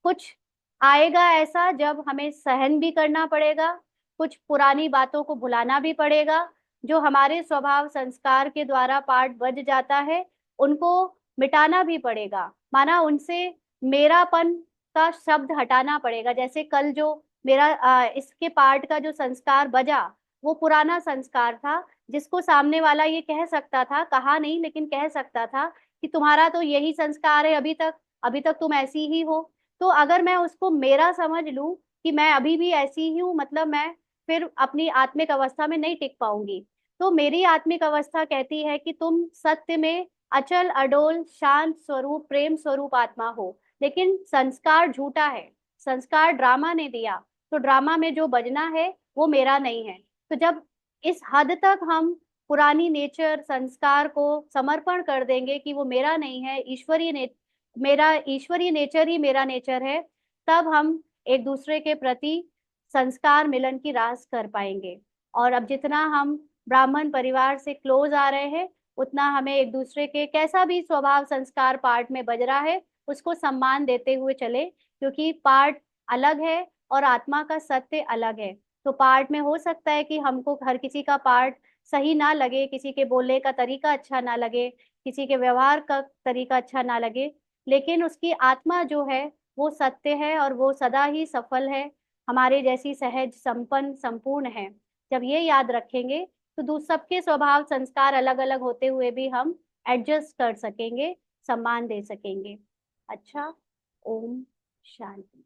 कुछ आएगा ऐसा जब हमें सहन भी करना पड़ेगा, कुछ पुरानी बातों को भुलाना भी पड़ेगा। जो हमारे स्वभाव संस्कार के द्वारा पाठ बज जाता है, उनको मिटाना भी पड़ेगा। माना उनसे मेरापन का शब्द हटाना पड़ेगा। जैसे कल जो मेरा इसके पार्ट का जो संस्कार बजा, वो पुराना संस्कार था, जिसको सामने वाला ये कह सकता था, कहा नहीं लेकिन कह सकता था कि तुम्हारा तो यही संस्कार है, अभी तक तुम ऐसी ही हो। तो अगर मैं उसको मेरा समझ लूं कि मैं अभी भी ऐसी ही हूँ, मतलब मैं फिर अपनी आत्मिक अवस्था में नहीं टिक पाऊंगी। तो मेरी आत्मिक अवस्था कहती है कि तुम सत्य में अचल अडोल शांत स्वरूप प्रेम स्वरूप आत्मा हो। लेकिन संस्कार झूठा है, संस्कार ड्रामा ने दिया, तो ड्रामा में जो बजना है वो मेरा नहीं है। तो जब इस हद तक हम पुरानी नेचर संस्कार को समर्पण कर देंगे कि वो मेरा नहीं है, मेरा ईश्वरीय नेचर ही मेरा नेचर है, तब हम एक दूसरे के प्रति संस्कार मिलन की रास कर पाएंगे। और अब जितना हम ब्राह्मण परिवार से क्लोज आ रहे हैं, उतना हमें एक दूसरे के कैसा भी स्वभाव संस्कार पाठ में बज रहा है, उसको सम्मान देते हुए चले, क्योंकि पाठ अलग है और आत्मा का सत्य अलग है। तो पाठ में हो सकता है कि हमको हर किसी का पाठ सही ना लगे, किसी के बोलने का तरीका अच्छा ना लगे, किसी के व्यवहार का तरीका अच्छा ना लगे, लेकिन उसकी आत्मा जो है वो सत्य है और वो सदा ही सफल है, हमारे जैसी सहज संपन्न संपूर्ण है। जब ये याद रखेंगे, तो सबके स्वभाव संस्कार अलग अलग होते हुए भी हम एडजस्ट कर सकेंगे, सम्मान दे सकेंगे। अच्छा, ओम शांति।